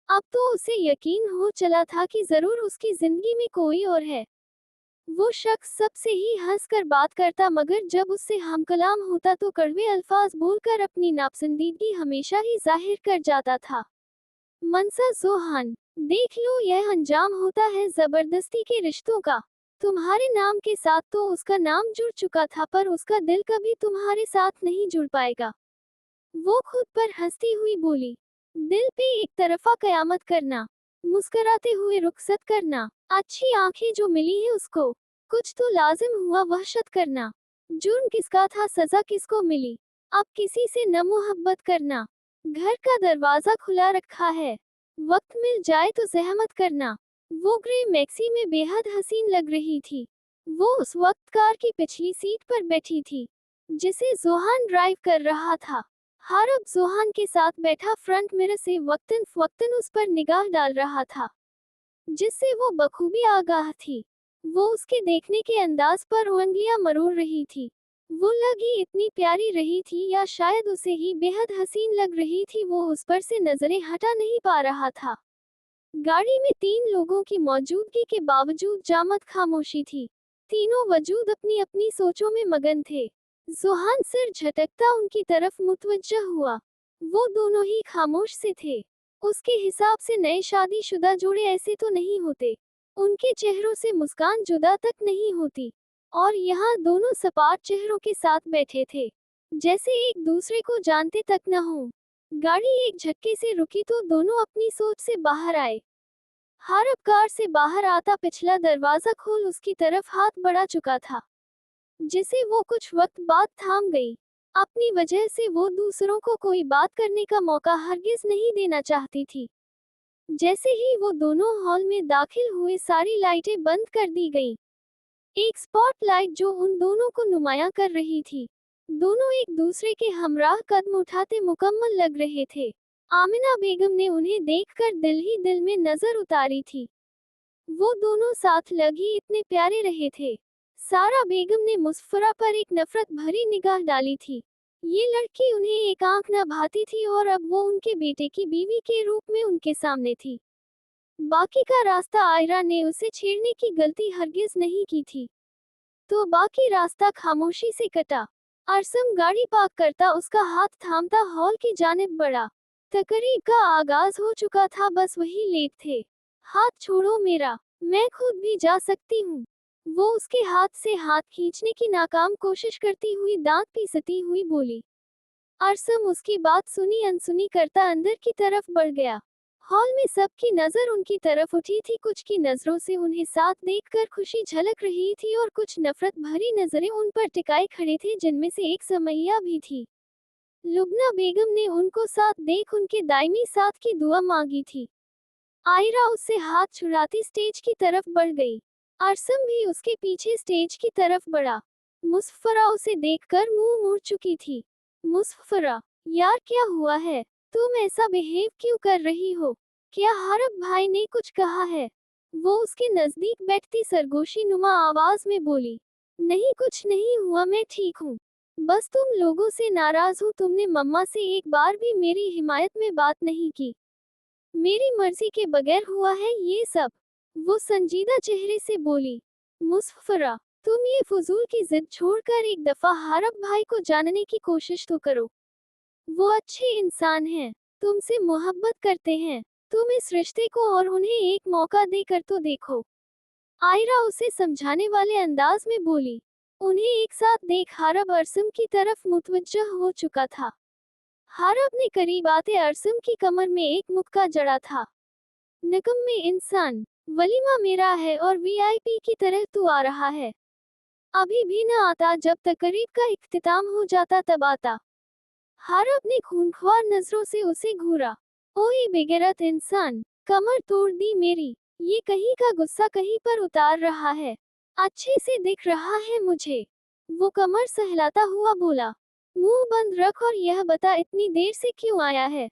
अब तो उसे यकीन हो चला था कि जरूर उसकी जिंदगी में कोई और है। वो शख्स सबसे ही हंसकर बात करता, मगर जब उससे हमकलाम होता तो कड़वे अल्फाज बोलकर अपनी नापसंदीदगी हमेशा ही जाहिर कर जाता था। मनसा जोहान, देख लो यह अंजाम होता है जबरदस्ती के रिश्तों का। तुम्हारे नाम के साथ तो उसका नाम जुड़ चुका था, पर उसका दिल कभी तुम्हारे साथ नहीं जुड़ पाएगा। वो खुद पर हंसती हुई बोली। दिल पे एक तरफा कयामत करना, मुस्कुराते हुए रुखसत करना, अच्छी आंखें जो मिली है उसको, कुछ तो लाजिम हुआ वहशत करना। जुर्म किसका था, सजा किसको मिली? अब किसी से न मोहब्बत करना। घर का दरवाजा खुला रखा है, वक्त मिल जाए तो जहमत करना। वो ग्रे मैक्सी में बेहद हसीन लग रही थी। वो उस वक्त कार की पिछली सीट पर बैठी थी, जिसे जोहान ड्राइव कर रहा था। हारब जोहान के साथ बैठा फ्रंट मिरर से वक्तन फवक्तन उस पर निगाह डाल रहा था, जिससे वो बखूबी आगाह थी। वो उसके देखने के अंदाज पर उंगलियां मरोड़ रही थी। वो लगी इतनी प्यारी रही थी, या शायद उसे ही बेहद हसीन लग रही थी। वो उस पर से नजरें हटा नहीं पा रहा था। गाड़ी में 3 लोगों की मौजूदगी के बावजूद जामत खामोशी थी। तीनों वजूद अपनी अपनी सोचों में मगन थे। जोहान सिर झटकता उनकी तरफ मुतवज्जह हुआ। वो दोनों ही खामोश से थे। उसके हिसाब से नए शादीशुदा जोड़े ऐसे तो नहीं होते। उनके चेहरों से मुस्कान जुदा तक नहीं होती। और यहाँ दोनों सपाट चेहरों के साथ बैठे थे, जैसे एक दूसरे को जानते तक न हो। गाड़ी एक झटके से रुकी तो दोनों अपनी सोच से बाहर आए। हारब कार से बाहर आता पिछला दरवाजा खोल उसकी तरफ हाथ बढ़ा चुका था, जिसे वो कुछ वक्त बाद थाम गई। अपनी वजह से वो दूसरों को कोई बात करने का मौका हरगिज नहीं देना चाहती थी। जैसे ही वो दोनों हॉल में दाखिल हुए सारी लाइटें बंद कर दी गईं। एक स्पॉटलाइट जो उन दोनों को नुमायां कर रही थी। दोनों एक दूसरे के हमराह कदम उठाते मुकम्मल लग रहे थे। आमिना बेगम ने उन्हें देखकर दिल ही दिल में नजर उतारी थी। वो दोनों साथ लग ही इतने प्यारे रहे थे। सारा बेगम ने मुस्फरा पर एक नफरत भरी निगाह डाली थी। ये लड़की उन्हें एक आंख न भाती थी और अब वो उनके बेटे की बीवी के रूप में उनके सामने थी। बाकी का रास्ता आयरा ने उसे छेड़ने की गलती हरगिज नहीं की थी, तो बाकी रास्ता खामोशी से कटा। अरसम गाड़ी पार्क करता उसका हाथ थामता हॉल की जानिब बढ़ा। तकरीब का आगाज हो चुका था, बस वही लेट थे। हाथ छोड़ो मेरा, मैं खुद भी जा सकती हूँ। वो उसके हाथ से हाथ खींचने की नाकाम कोशिश करती हुई दांत पीसती हुई बोली। अरसम उसकी बात सुनी अनसुनी करता अंदर की तरफ बढ़ गया। हॉल में सबकी नजर उनकी तरफ उठी थी। कुछ की नजरों से उन्हें साथ देखकर खुशी झलक रही थी और कुछ नफरत भरी नजरें उन पर टिकाए खड़े थे, जिनमें से एक समैया भी थी। लुबना बेगम ने उनको साथ देख उनके दायमी साथ की दुआ मांगी थी। आयरा उससे हाथ छुड़ाती स्टेज की तरफ बढ़ गई। अरसम भी उसके पीछे स्टेज की तरफ बढ़ा। मुस्फरा उसे देखकर मुंह मोड़ चुकी थी। मुस्फरा, यार क्या हुआ है? तुम ऐसा बिहेव क्यों कर रही हो? क्या हरब भाई ने कुछ कहा है? वो उसके नजदीक बैठती सरगोशी नुमा आवाज में बोली। नहीं, कुछ नहीं हुआ, मैं ठीक हूँ। बस तुम लोगों से नाराज हूँ। तुमने मम्मा से एक बार भी मेरी हिमायत में बात नहीं की। मेरी मर्जी के बगैर हुआ है ये सब। वो संजीदा चेहरे से बोली। मुस्फरा, तुम ये फजूल की जिद छोड़कर एक दफा हरब भाई को जानने की कोशिश तो करो। वो अच्छे इंसान हैं, तुमसे मोहब्बत करते हैं। तुम इस रिश्ते को और उन्हें एक मौका देकर तो देखो। आयरा उसे समझाने वाले अंदाज में बोली। उन्हें एक साथ देख हरब अरसम की तरफ मुतवज्जह हो चुका था। हरब ने करीब आते अरसम की कमर में एक मुक्का जड़ा था। निकम्मे इंसान, वलीमा मेरा है और वीआईपी की तरह तू आ रहा है। अभी भी न आता, जब तकरीब का इख्तिताम हो जाता तब आता। हरब ने खूंखार नजरों से उसे घूरा। ओए बेगैरत इंसान, कमर तोड़ दी मेरी। ये कहीं का गुस्सा कहीं पर उतार रहा है। अच्छे से दिख रहा है मुझे। वो कमर सहलाता हुआ बोला। मुंह बंद रख और यह बता इतनी देर से क्यों आया है?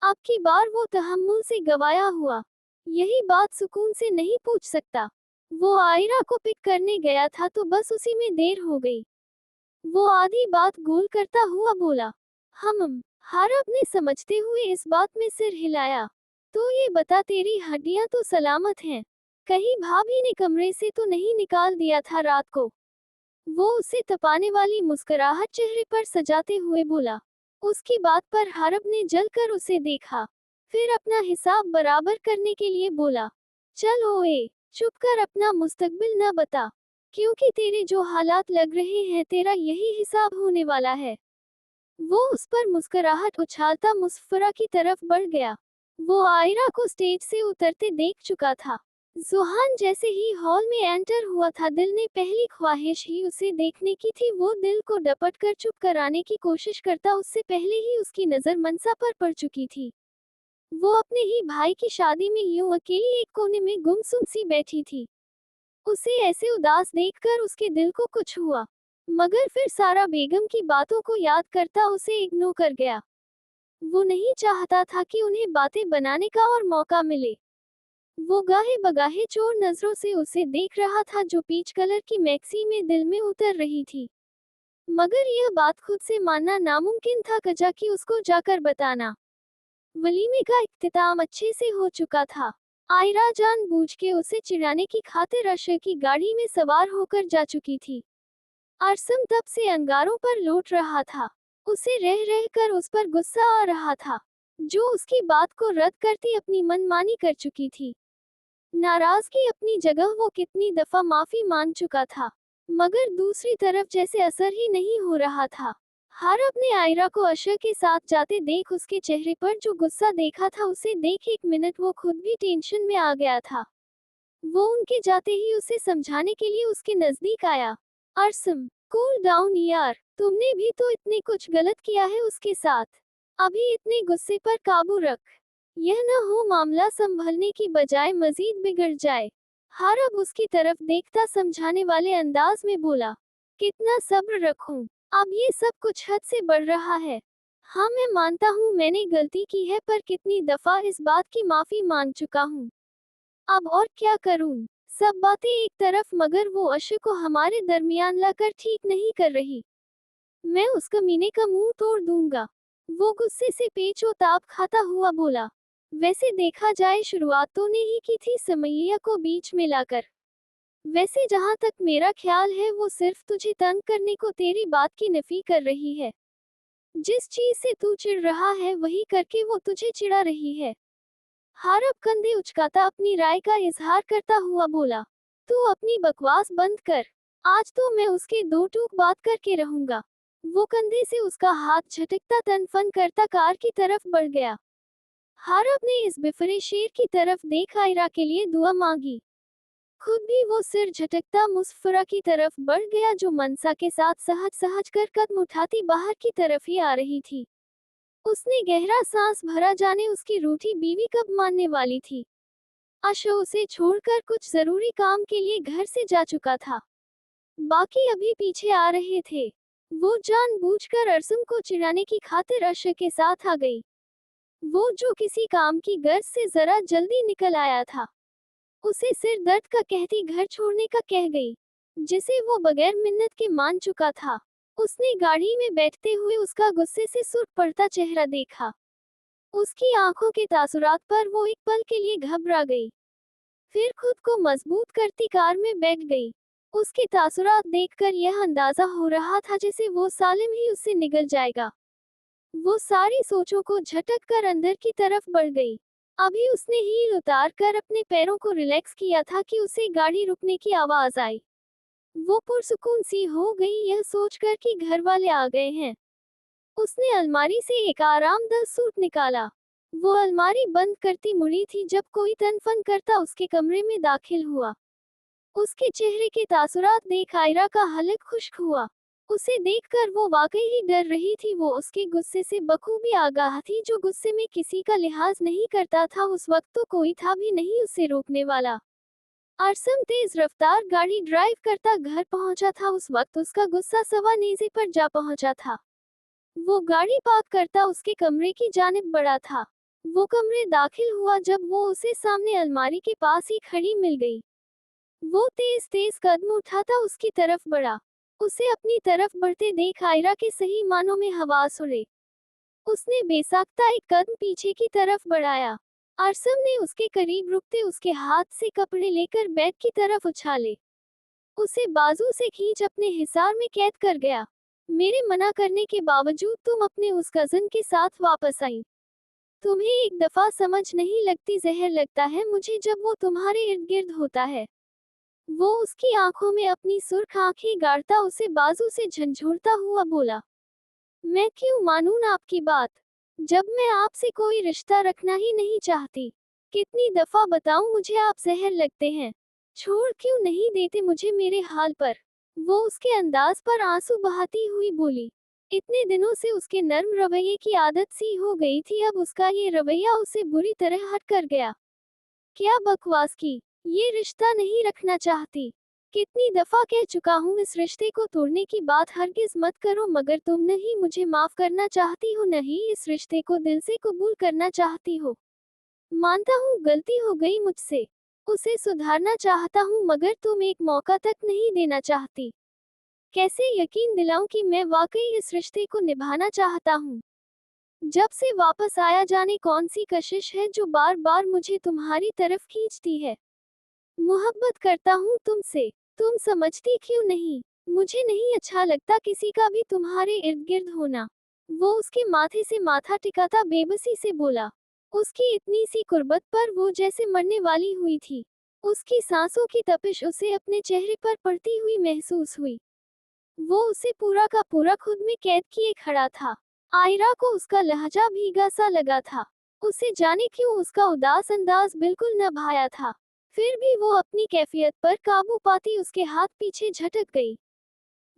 अब की बार वो तहम्मुल से गवाया हुआ। यही बात सुकून से नहीं पूछ सकता। वो आयरा को पिक करने गया था तो बस उसी में देर हो गई। वो आधी बात गोल करता हुआ बोला। हरब ने समझते हुए इस बात में सिर हिलाया। तो ये बता, तेरी हड्डियां तो सलामत हैं? कहीं भाभी ने कमरे से तो नहीं निकाल दिया था रात को? वो उसे तपाने वाली मुस्कुराहट चेहरे पर सजाते हुए बोला। उसकी बात पर हरब ने जलकर उसे देखा, फिर अपना हिसाब बराबर करने के लिए बोला। चल ओए, चुप कर, अपना मुस्तकबिल न बता, क्योंकि तेरे जो हालात लग रहे हैं तेरा यही हिसाब होने वाला है। वो उस पर मुस्कुराहट उछालता मुस्फरा की तरफ बढ़ गया। वो आयरा को स्टेज से उतरते देख चुका था। जुहान जैसे ही हॉल में एंटर हुआ था, दिल ने पहली ख्वाहिश ही उसे देखने की थी। वो दिल को डपट कर चुप कराने की कोशिश करता, उससे पहले ही उसकी नजर मनसा पर पड़ चुकी थी। वो अपने ही भाई की शादी में यूं अकेली एक कोने में गुमसुम सी बैठी थी। उसे ऐसे उदास देखकर उसके दिल को कुछ हुआ, मगर फिर सारा बेगम की बातों को याद करता उसे इग्नोर कर गया। वो नहीं चाहता था कि उन्हें बातें बनाने का और मौका मिले। वो गाहे बगाहे चोर नजरों से उसे देख रहा था, जो पीच कलर की मैक्सी में दिल में उतर रही थी। मगर यह बात खुद से मानना नामुमकिन था, कजा कि उसको जाकर बताना। वलीमे का इख्तिताम अच्छे से हो चुका था। आयरा जानबूझ के उसे चिढ़ाने की खातिर अशर की गाड़ी में सवार होकर जा चुकी थी। अरसम तब से अंगारों पर लौट रहा था। उसे रह रह कर उस पर गुस्सा आ रहा था, जो उसकी बात को रद्द करती अपनी मनमानी कर चुकी थी। नाराजगी अपनी जगह, वो कितनी दफा माफी मांग चुका था, मगर दूसरी तरफ जैसे असर ही नहीं हो रहा था। हरब ने आयरा को अशर के साथ जाते देख उसके चेहरे पर जो गुस्सा देखा था, उसे देख एक मिनट वो खुद भी टेंशन में आ गया था। वो उनके जाते ही उसे समझाने के लिए उसके नजदीक आया। अरसम, कूल डाउन यार, तुमने भी तो इतने कुछ गलत किया है उसके साथ। अभी इतने गुस्से पर काबू रख। यह न हो मामला संभलने की बजाय मजीद बिगड़ जाए। हारब उसकी तरफ देखता समझाने वाले अंदाज में बोला, कितना सब्र रखूं, अब ये सब कुछ हद से बढ़ रहा है। हाँ, मैं मानता हूँ मैंने गलती की है, पर कितनी दफा इस बात की माफी मांग चुका हूँ। अब और क्या करूँ? सब बातें एक तरफ, मगर वो अशु को हमारे दरमियान लाकर ठीक नहीं कर रही। मैं उस कमीने का मुंह तोड़ दूंगा। वो गुस्से से पेचो ताप खाता हुआ बोला। वैसे देखा जाए शुरुआत तो ने ही की थी समैया को बीच में लाकर। वैसे जहां तक मेरा ख्याल है वो सिर्फ तुझे तंग करने को तेरी बात की नफी कर रही है। जिस चीज से तू चिढ़ रहा है वही करके वो तुझे चिढ़ा रही है। हारब कंधे उचकाता अपनी राय का इजहार करता हुआ बोला, तू अपनी बकवास बंद कर। आज तो मैं उसके दो टूक बात करके रहूंगा। वो कंधे से उसका हाथ झटकता तनफन करता कार की तरफ बढ़ गया। हारब ने इस बिफरे शेर की तरफ देख आयरा के लिए दुआ मांगी। खुद भी वो सिर झटकता मुसफरा की तरफ बढ़ गया, जो मनसा के साथ सहज सहज कर कदम उठाती बाहर की तरफ ही आ रही थी। उसने गहरा सांस भरा, जाने उसकी रूठी बीवी कब मानने वाली थी। अशो उसे छोड़कर कुछ जरूरी काम के लिए घर से जा चुका था। बाकी अभी पीछे आ रहे थे। वो जानबूझकर अरसम को चिढ़ाने की खातिर अशो के साथ आ गई। वो जो किसी काम की गर्ज से जरा जल्दी निकल आया था, उसे सिर दर्द का कहती घर छोड़ने का कह गई, जिसे वो बगैर मिन्नत के मान चुका था। उसने गाड़ी में बैठते हुए उसका गुस्से से सुर्ख पड़ता चेहरा देखा। उसकी आंखों के तासुरात पर वो एक पल के लिए घबरा गई, फिर खुद को मजबूत करती कार में बैठ गई। उसके तासुरात देखकर यह अंदाजा हो रहा था जैसे वो सालिम ही उससे निगल जाएगा। वो सारी सोचों को झटक कर अंदर की तरफ बढ़ गई। अभी उसने हील उतार कर अपने पैरों को रिलैक्स किया था कि उसे गाड़ी रुकने की आवाज आई। वो पुरसुकून सी हो गई यह सोचकर कि घर वाले आ गए हैं। उसने अलमारी से एक आरामदायक सूट निकाला। वो अलमारी बंद करती मुड़ी थी जब कोई तनफन करता उसके कमरे में दाखिल हुआ। उसके चेहरे के तासुरात देख आयरा का हलक खुश्क हुआ। उसे देखकर वो वाकई ही डर रही थी। वो उसके गुस्से से बखूबी आगाह थी, जो गुस्से में किसी का लिहाज नहीं करता था। उस वक्त तो कोई था भी नहीं उसे रोकने वाला। अरसम तेज रफ्तार गाड़ी ड्राइव करता घर पहुंचा था। उस वक्त उसका गुस्सा सवा नेज़े पर जा पहुंचा था। वो गाड़ी पार्क करता उसके कमरे की जानिब बढ़ा था। वो कमरे दाखिल हुआ जब वो उसे सामने अलमारी के पास ही खड़ी मिल गई। वो तेज तेज कदम उठाता उसकी तरफ बढ़ा। उसे अपनी तरफ बढ़ते देख आयरा के सही मानों में हवास उड़े। उसने बेसाख्ता एक कदम पीछे की तरफ बढ़ाया। अरसम ने उसके करीब रुकते उसके हाथ से कपड़े लेकर बेड की तरफ उछाले। उसे बाजू से खींच अपने हिसार में कैद कर गया। मेरे मना करने के बावजूद तुम अपने उस कजन के साथ वापस आई। तुम्हें एक दफा समझ नहीं लगती, जहर लगता है मुझे जब वो तुम्हारे इर्द गिर्द होता है। वो उसकी आंखों में अपनी सुर्ख आंखें गाड़ता उसे बाजू से झंझोड़ता हुआ बोला, मैं क्यों मानूं ना आपकी बात, जब मैं आपसे कोई रिश्ता रखना ही नहीं चाहती। कितनी दफा बताऊं, मुझे आप जहर लगते हैं। छोड़ क्यों नहीं देते मुझे मेरे हाल पर। वो उसके अंदाज पर आंसू बहाती हुई बोली। इतने दिनों से उसके नर्म रवैये की आदत सी हो गई थी, अब उसका ये रवैया उसे बुरी तरह हट कर गया। क्या बकवास की, ये रिश्ता नहीं रखना चाहती। कितनी दफा कह चुका हूँ इस रिश्ते को तोड़ने की बात हरगिज मत करो, मगर तुम नहीं मुझे माफ करना चाहती हो, नहीं इस रिश्ते को दिल से कबूल करना चाहती हो। मानता हूँ गलती हो गई मुझसे, उसे सुधारना चाहता हूँ, मगर तुम एक मौका तक नहीं देना चाहती। कैसे यकीन दिलाऊं कि मैं वाकई इस रिश्ते को निभाना चाहता हूँ। जब से वापस आया, जाने कौन सी कशिश है जो बार बार मुझे तुम्हारी तरफ खींचती है। मोहब्बत करता हूँ तुमसे, तुम समझती क्यों नहीं। मुझे नहीं अच्छा लगता किसी का भी तुम्हारे इर्द गिर्द होना। वो उसके माथे से माथा टिकाता बेबसी से बोला। उसकी इतनी सी कुर्बत पर वो जैसे मरने वाली हुई थी। उसकी सांसों की तपिश उसे अपने चेहरे पर पड़ती हुई महसूस हुई। वो उसे पूरा का पूरा खुद में कैद किए खड़ा था। आयरा को उसका लहजा भीगा सा लगा था। उसे जाने क्यों उसका उदास अंदाज बिल्कुल न भाया था। फिर भी वो अपनी कैफियत पर काबू पाती उसके हाथ पीछे झटक गई।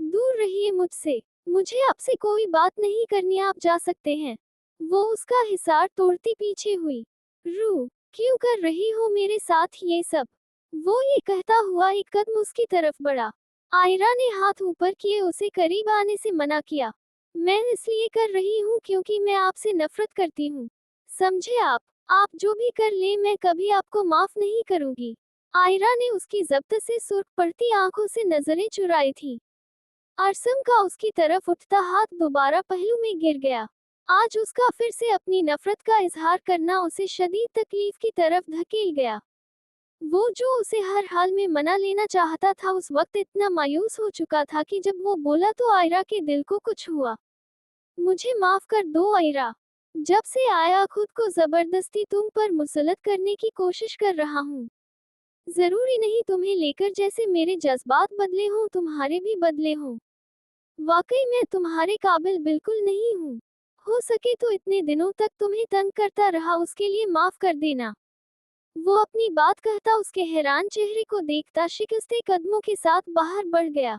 दूर रहिए मुझसे, मुझे आपसे कोई बात नहीं करनी, आप जा सकते हैं। वो उसका हिसार तोड़ती पीछे हुई। रू, क्यों कर रही हो मेरे साथ ये सब। वो ये कहता हुआ एक कदम उसकी तरफ बढ़ा। आयरा ने हाथ ऊपर किए उसे करीब आने से मना किया। मैं इसलिए कर रही हूँ क्योंकि मैं आपसे नफरत करती हूँ। समझे आप जो भी कर ले मैं कभी आपको माफ नहीं करूंगी। आयरा ने उसकी जब्त से सुर्ख पड़ती आंखों से नजरें चुराई थी। अरसम का उसकी तरफ उठता हाथ दोबारा पहलू में गिर गया। आज उसका फिर से अपनी नफरत का इजहार करना उसे शदीद तकलीफ की तरफ धकेल गया। वो जो उसे हर हाल में मना लेना चाहता था उस वक्त इतना मायूस हो चुका था कि जब वो बोला तो आयरा के दिल को कुछ हुआ। मुझे माफ कर दो आयरा। जब से आया खुद को जबरदस्ती तुम पर मुसलत करने की कोशिश कर रहा हूँ। जरूरी नहीं तुम्हें लेकर जैसे मेरे जज्बात बदले हों तुम्हारे भी बदले हों। वाकई मैं तुम्हारे काबिल बिल्कुल नहीं हूँ। हो सके तो इतने दिनों तक तुम्हें तंग करता रहा उसके लिए माफ कर देना। वो अपनी बात कहता उसके हैरान चेहरे को देखता शिकस्ते कदमों के साथ बाहर बढ़ गया।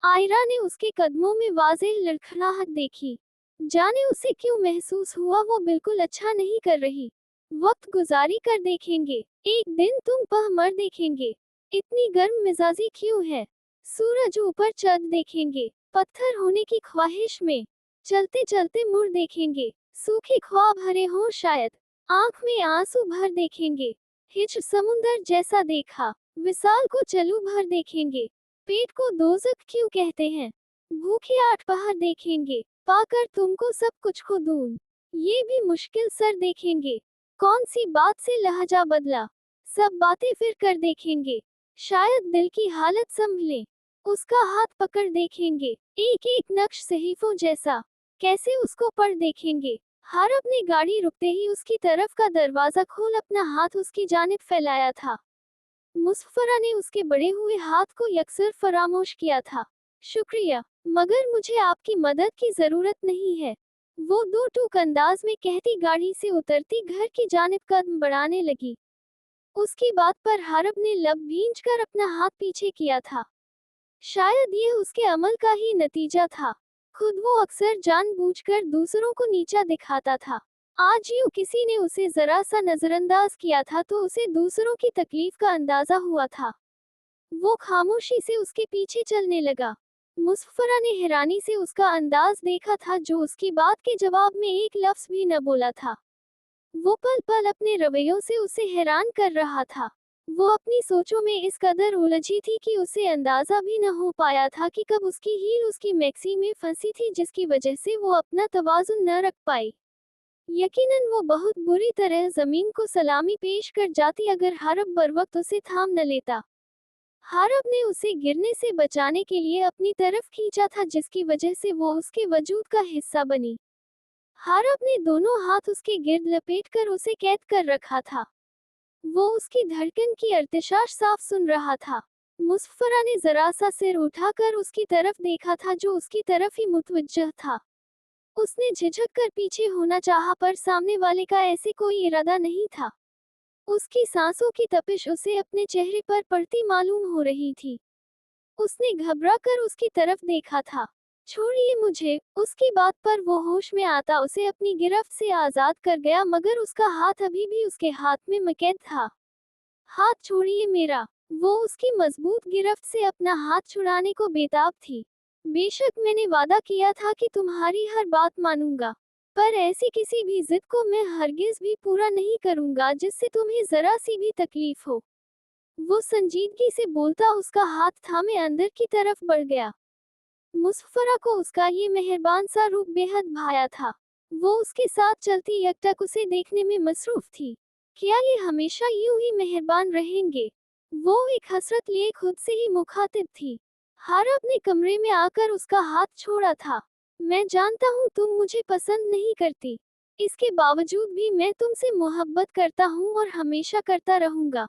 आयरा ने उसके कदमों में वाज़ेह लड़खड़ाहट देखी। जाने उसे क्यों महसूस हुआ वो बिल्कुल अच्छा नहीं कर रही। वक्त गुजारी कर देखेंगे, एक दिन तुम पह मर देखेंगे। इतनी गर्म मिजाजी क्यों है? सूरज ऊपर चढ़ देखेंगे, पत्थर होने की ख्वाहिश में। चलते चलते मुड़ देखेंगे, सूखे ख्वाब भरे हों शायद। आंख में आंसू भर देखेंगे, हिज समुंदर जैसा देखा। विशाल को चलू भर देखेंगे, पेट को दोजख क्यों कहते हैं। भूखे आठ पहाड़ देखेंगे, पाकर तुमको सब कुछ को दूं। ये भी मुश्किल सर देखेंगे, कौन सी बात से लहजा बदला। सब बातें फिर कर देखेंगे, शायद दिल की हालत संभले। उसका हाथ पकड़ देखेंगे, एक एक नक्श सहीफों जैसा। कैसे उसको पढ़ देखेंगे। हर अपनी गाड़ी रुकते ही उसकी तरफ का दरवाजा खोल अपना हाथ उसकी जानिब फैलाया था। मुसफ़रा ने उसके बढ़े हुए हाथ को यकसर फरामोश किया था। शुक्रिया, मगर मुझे आपकी मदद की जरूरत नहीं है। वो दो टूक अंदाज में कहती गाड़ी से उतरती घर की जानिब कदम बढ़ाने लगी। उसकी बात पर हरब ने लब भींच कर अपना हाथ पीछे किया था। शायद ये उसके अमल का ही नतीजा था। खुद वो अक्सर जानबूझकर दूसरों को नीचा दिखाता था। आज यूं किसी ने उसे जरा सा नजरअंदाज किया था तो उसे दूसरों की तकलीफ का अंदाजा हुआ था। वो खामोशी से उसके पीछे चलने लगा। मुसफ़रा ने हैरानी से उसका अंदाज देखा था जो उसकी बात के जवाब में एक लफ्ज भी न बोला था। वो पल पल अपने रवैयों से उसे हैरान कर रहा था। वो अपनी सोचों में इस कदर उलझी थी कि उसे अंदाजा भी न हो पाया था कि कब उसकी हील उसकी मैक्सी में फंसी थी जिसकी वजह से वो अपना तवाज़ुन न रख पाई। यकीनन वो बहुत बुरी तरह जमीन को सलामी पेश कर जाती अगर हरब बरवक्त उसे थाम न लेता। हरब ने उसे गिरने से बचाने के लिए अपनी तरफ खींचा था जिसकी वजह से वो उसके वजूद का हिस्सा बनी। हरब ने दोनों हाथ उसके गिर्द लपेटकर उसे कैद कर रखा था। वो उसकी धड़कन की अर्तिशाश साफ सुन रहा था। मुसफ़रा ने जरा सा सिर उठाकर उसकी तरफ देखा था जो उसकी तरफ ही मुतवज्जह था। उसने झिझक कर पीछे होना चाहा पर सामने वाले का ऐसे कोई इरादा नहीं था। उसकी सांसों की तपिश उसे अपने चेहरे पर पड़ती मालूम हो रही थी। उसने घबरा कर उसकी तरफ देखा था। छोड़िए मुझे, उसकी बात पर वो होश में आता उसे अपनी गिरफ्त से आजाद कर गया मगर उसका हाथ अभी भी उसके हाथ में मकैद था। हाथ छोड़िए मेरा। वो उसकी मजबूत गिरफ्त से अपना हाथ छुड़ाने को बेताब थी। बेशक मैंने वादा किया था कि तुम्हारी हर बात मानूंगा, पर ऐसी किसी भी जिद को मैं हरगिज भी पूरा नहीं करूंगा जिससे तुम्हें जरा सी भी तकलीफ हो। वो संजीदगी से बोलता उसका हाथ थामे अंदर की तरफ बढ़ गया। मुसफ़रा को उसका ये मेहरबान सा रूप बेहद भाया था। वो उसके साथ चलती यकटक उसे देखने में मसरूफ थी। क्या ये हमेशा यूं ही मेहरबान रहेंगे? वो एक हसरत लिए खुद से ही मुखातिब थी। हरब ने कमरे में आकर उसका हाथ छोड़ा था। मैं जानता हूँ तुम मुझे पसंद नहीं करती। इसके बावजूद भी मैं तुमसे मोहब्बत करता हूँ और हमेशा करता रहूंगा।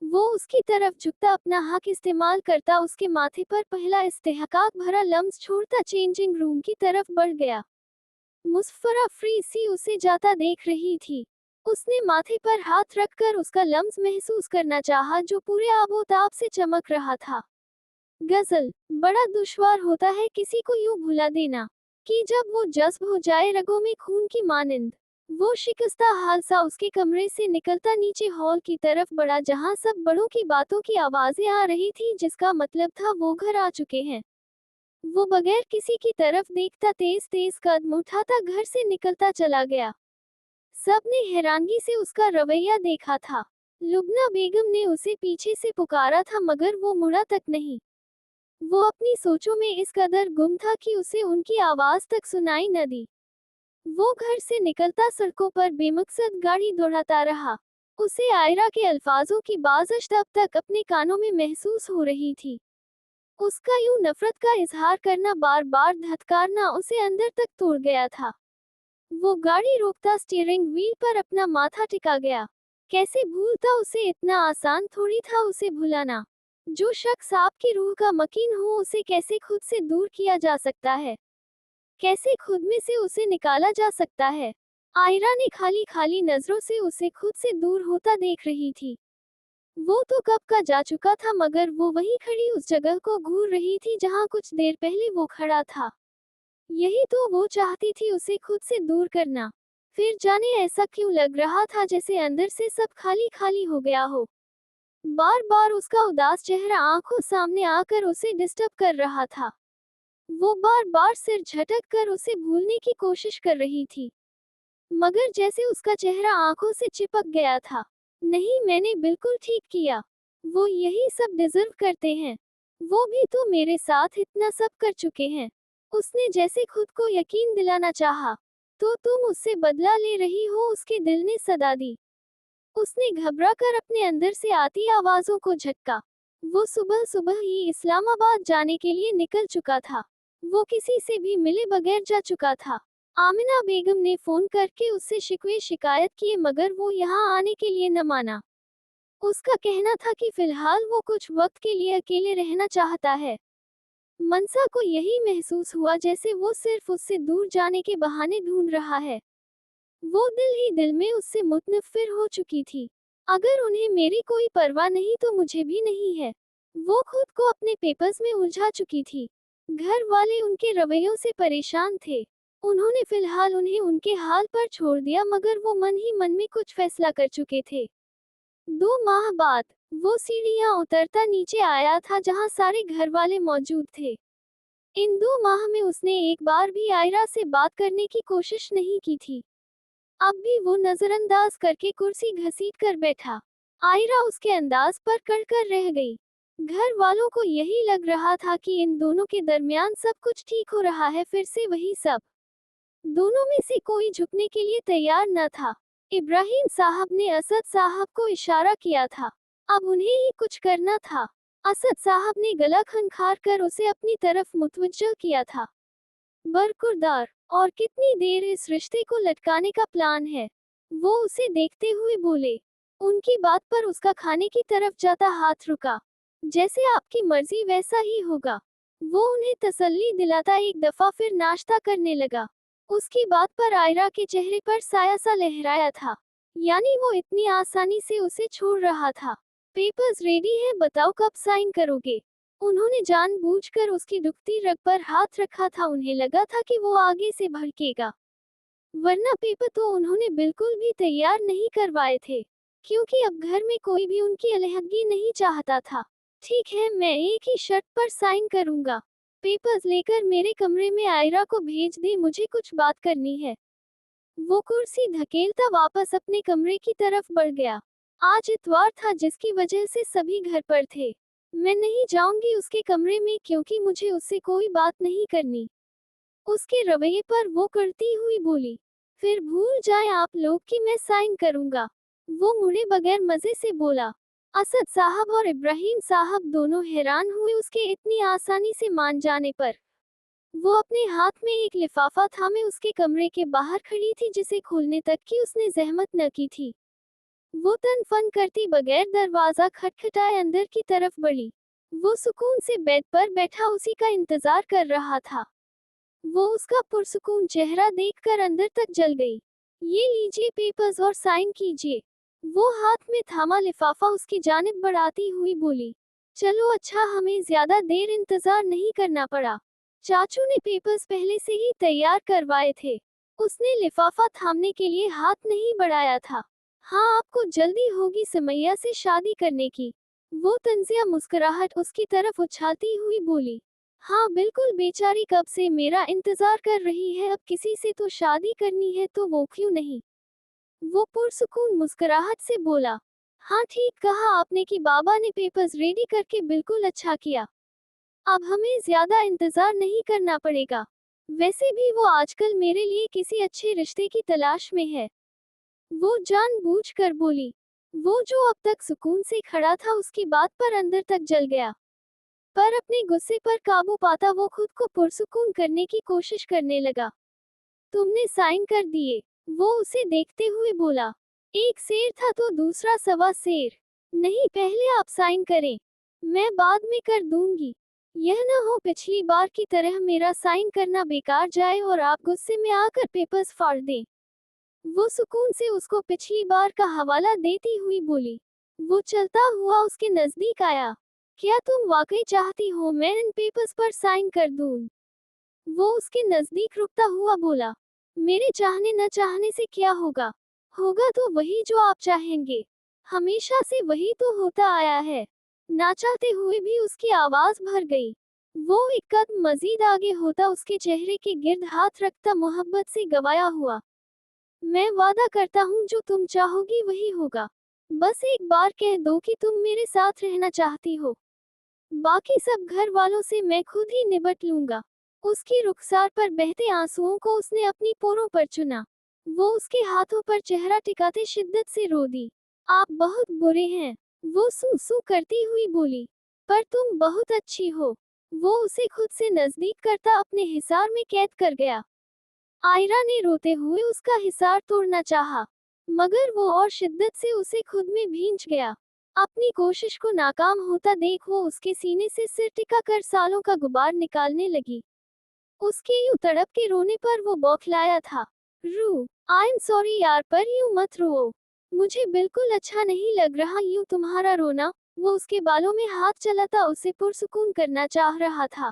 वो उसकी तरफ झुकता अपना हक इस्तेमाल करता उसके माथे पर पहला इस्तेहकाक भरा लम्स छोड़ता चेंजिंग रूम की तरफ बढ़ गया। मुसफ़रा फ्री सी उसे जाता देख रही थी। उसने माथे पर हाथ रखकर उसका लम्स महसूस करना चाहा जो पूरे आबोताब से चमक रहा था। गजल, बड़ा दुश्वार होता है किसी को यूं भुला देना कि जब वो जज्ब हो जाए रगों में खून की मानिंद। वो शिकस्ता हाल सा उसके कमरे से निकलता नीचे हॉल की तरफ बढ़ा जहां सब बड़ों की बातों की आवाजें आ रही थी, जिसका मतलब था वो घर आ चुके हैं। वो बगैर किसी की तरफ देखता तेज तेज कदम उठाता घर से निकलता चला गया। सबने हैरानगी से उसका रवैया देखा था। लुबना बेगम ने उसे पीछे से पुकारा था मगर वो मुड़ा तक नहीं। वो अपनी सोचों में इस कदर गुम था कि उसे उनकी आवाज तक सुनाई न दी। वो घर से निकलता सड़कों पर बेमकसद गाड़ी दौड़ाता रहा। उसे आयरा के अल्फाजों की बाज़िश तब तक अपने कानों में महसूस हो रही थी। उसका यूं नफरत का इजहार करना, बार बार धत्कारना उसे अंदर तक तोड़ गया था। वो गाड़ी रोकता स्टीयरिंग व्हील पर अपना माथा टिका गया। कैसे भूलता, उसे इतना आसान थोड़ी था उसे भुलाना। जो शख्स आपकी रूह का मकीन हो उसे कैसे खुद से दूर किया जा सकता है, कैसे खुद में से उसे निकाला जा सकता है। आयरा ने खाली खाली नजरों से उसे खुद से दूर होता देख रही थी। वो तो कब का जा चुका था मगर वो वहीं खड़ी उस जगह को घूर रही थी जहां कुछ देर पहले वो खड़ा था। यही तो वो चाहती थी, उसे खुद से दूर करना। फिर जाने ऐसा क्यों लग रहा था जैसे अंदर से सब खाली खाली हो गया हो। बार बार उसका उदास चेहरा आंखों सामने आकर उसे डिस्टर्ब कर रहा था। वो बार बार सिर झटक कर उसे भूलने की कोशिश कर रही थी, मगर जैसे उसका चेहरा आंखों से चिपक गया था। नहीं, मैंने बिल्कुल ठीक किया। वो यही सब डिजर्व करते हैं। वो भी तो मेरे साथ इतना सब कर चुके हैं। उसने जैसे खुद को यकीन दिलाना चाहा। तो तुम उससे बदला ले रही हो, उसके दिल ने सदा दी। उसने घबरा कर अपने अंदर से आती आवाजों को झटका। वो सुबह सुबह ही इस्लामाबाद जाने के लिए निकल चुका था। वो किसी से भी मिले बगैर जा चुका था। आमिना बेगम ने फोन करके उससे शिकवे शिकायत किए मगर वो यहाँ आने के लिए न माना। उसका कहना था कि फिलहाल वो कुछ वक्त के लिए अकेले रहना चाहता है। मनसा को यही महसूस हुआ जैसे वो सिर्फ उससे दूर जाने के बहाने ढूंढ रहा है। वो दिल ही दिल में उससे मुतनफ्फिर हो चुकी थी। अगर उन्हें मेरी कोई परवाह नहीं तो मुझे भी नहीं है। वो खुद को अपने पेपर्स में उलझा चुकी थी। घर वाले उनके रवैयों से परेशान थे। उन्होंने फिलहाल उन्हें उनके हाल पर छोड़ दिया मगर वो मन ही मन में कुछ फैसला कर चुके थे। 2 माह बाद वो सीढ़ियां उतरता नीचे आया था जहां सारे घर वाले मौजूद थे। इन 2 माह में उसने एक बार भी आयरा से बात करने की कोशिश नहीं की थी। अब भी वो नजरअंदाज करके कुर्सी घसीट कर बैठा। आयरा उसके अंदाज पर कड़कर रह गई। घर वालों को यही लग रहा था कि इन दोनों के दरमियान सब कुछ ठीक हो रहा है, फिर से वही सब। दोनों में से कोई झुकने के लिए तैयार न था। इब्राहिम साहब ने असद साहब को इशारा किया था। अब उन्हें ही कुछ करना था। असद साहब ने गला खनखार कर उसे अपनी तरफ मुतवज्जह किया था। बरकुरदार, और कितनी देर इस रिश्ते को लटकाने का प्लान है? वो उसे देखते हुए बोले। उनकी बात पर उसका खाने की तरफ जाता हाथ रुका। जैसे आपकी मर्जी वैसा ही होगा। वो उन्हें तसल्ली दिलाता एक दफा फिर नाश्ता करने लगा। उसकी बात पर आयरा के चेहरे पर साया सा लहराया था। यानी वो इतनी आसानी से उसे छोड़ रहा था। पेपर्स रेडी है, बताओ कब साइन करोगे? उन्होंने जानबूझकर उसकी दुखती रग पर हाथ रखा था। उन्हें लगा था कि वो आगे से भड़केगा, वरना पेपर तो उन्होंने बिल्कुल भी तैयार नहीं करवाए थे, क्योंकि अब घर में कोई भी उनकी अलहदगी नहीं चाहता था। ठीक है, मैं एक ही शर्त पर साइन करूंगा। पेपर्स लेकर मेरे कमरे में आयरा को भेज दे, मुझे कुछ बात करनी है। वो कुर्सी धकेलता वापस अपने कमरे की तरफ बढ़ गया। आज इतवार था जिसकी वजह से सभी घर पर थे। मैं नहीं जाऊंगी उसके कमरे में क्योंकि मुझे उससे कोई बात नहीं करनी। उसके रवैये पर वो करती हुई बोली। फिर भूल जाएं आप लोग कि मैं साइन करूंगा। वो मुड़े बगैर मजे से बोला। असद साहब और इब्राहिम साहब दोनों हैरान हुए उसके इतनी आसानी से मान जाने पर। वो अपने हाथ में एक लिफाफा थामे उसके कमरे के बाहर खड़ी थी, जिसे खोलने तक की उसने जहमत न की थी। वो तन फन करती बगैर दरवाजा खटखटाए अंदर की तरफ बढ़ी। वो सुकून से बेड पर बैठा उसी का इंतजार कर रहा था। वो उसका पुरसुकून चेहरा देखकर अंदर तक जल गई। ये लीजिए पेपर्स और साइन कीजिए। वो हाथ में थामा लिफाफा उसकी जानिब बढ़ाती हुई बोली। चलो अच्छा, हमें ज्यादा देर इंतजार नहीं करना पड़ा। चाचू ने पेपर्स पहले से ही तैयार करवाए थे। उसने लिफाफा थामने के लिए हाथ नहीं बढ़ाया था। हाँ, आपको जल्दी होगी समैया से शादी करने की। वो तंजिया मुस्कुराहट उसकी तरफ उछालती हुई बोली। हाँ बिल्कुल, बेचारी कब से मेरा इंतजार कर रही है, अब किसी से तो शादी करनी है तो वो क्यों नहीं। वो पुरसुकून मुस्कुराहट से बोला। हाँ ठीक कहा आपने कि बाबा ने पेपर्स रेडी करके बिल्कुल अच्छा किया। अब हमें ज्यादा इंतजार नहीं करना पड़ेगा। वैसे भी वो आजकल मेरे लिए किसी अच्छे रिश्ते की तलाश में है। वो जानबूझकर बोली। वो जो अब तक सुकून से खड़ा था उसकी बात पर अंदर तक जल गया। पर अपने गुस्से पर काबू पाता वो खुद को पुरसुकून करने की कोशिश करने लगा। तुमने साइन कर दिए? वो उसे देखते हुए बोला। एक शेर था तो दूसरा सवा शेर। नहीं, पहले आप साइन करें। मैं बाद में कर दूंगी। यह न हो पिछली बार की तरह मेरा साइन करना बेकार जाए और आप गुस्से में आकर पेपर्स फाड़ दें। वो सुकून से उसको पिछली बार का हवाला देती हुई बोली। वो चलता हुआ उसके नजदीक आया। क्या तुम वाकई चाहती हो मैं इन पेपर्स पर साइन कर दूं? वो उसके नजदीक रुकता हुआ बोला। मेरे चाहने न चाहने से क्या होगा? होगा तो वही जो आप चाहेंगे। हमेशा से वही तो होता आया है। ना चाहते हुए भी उसकी आवाज भर गई। वो एक कदम मजीद आगे होता उसके चेहरे के गिर्द हाथ रखता मोहब्बत से गवाया हुआ। मैं वादा करता हूँ जो तुम चाहोगी वही होगा। बस एक बार कह दो कि तुम मेरे साथ रहना चाहती हो। बाकी सब घर वालों से मैं खुद ही निपट लूंगा। उसकी रुखसार पर बहते आंसुओं को उसने अपनी पोरों पर चुना। वो उसके हाथों पर चेहरा टिकाते शिद्दत से रो दी। आप बहुत बुरे हैं, वो सू सू करती हुई बोली। पर तुम बहुत अच्छी हो। वो उसे खुद से नजदीक करता अपने हिसार में कैद कर गया। आयरा ने रोते हुए उसका हिसार तोड़ना चाहा, मगर वो और शिद्दत से उसे खुद में भींच गया। अपनी कोशिश को नाकाम होता देख वो उसके सीने से सिर टिका कर सालों का गुबार निकालने लगी। उसके यूं तड़प के रोने पर वो बौखलाया था। रू, आई एम सॉरी यार, पर यूं मत रो। मुझे बिल्कुल अच्छा नहीं लग रहा यूं तुम्हारा रोना। वो उसके बालों में हाथ चलाता उसे पुरसुकून करना चाह रहा था।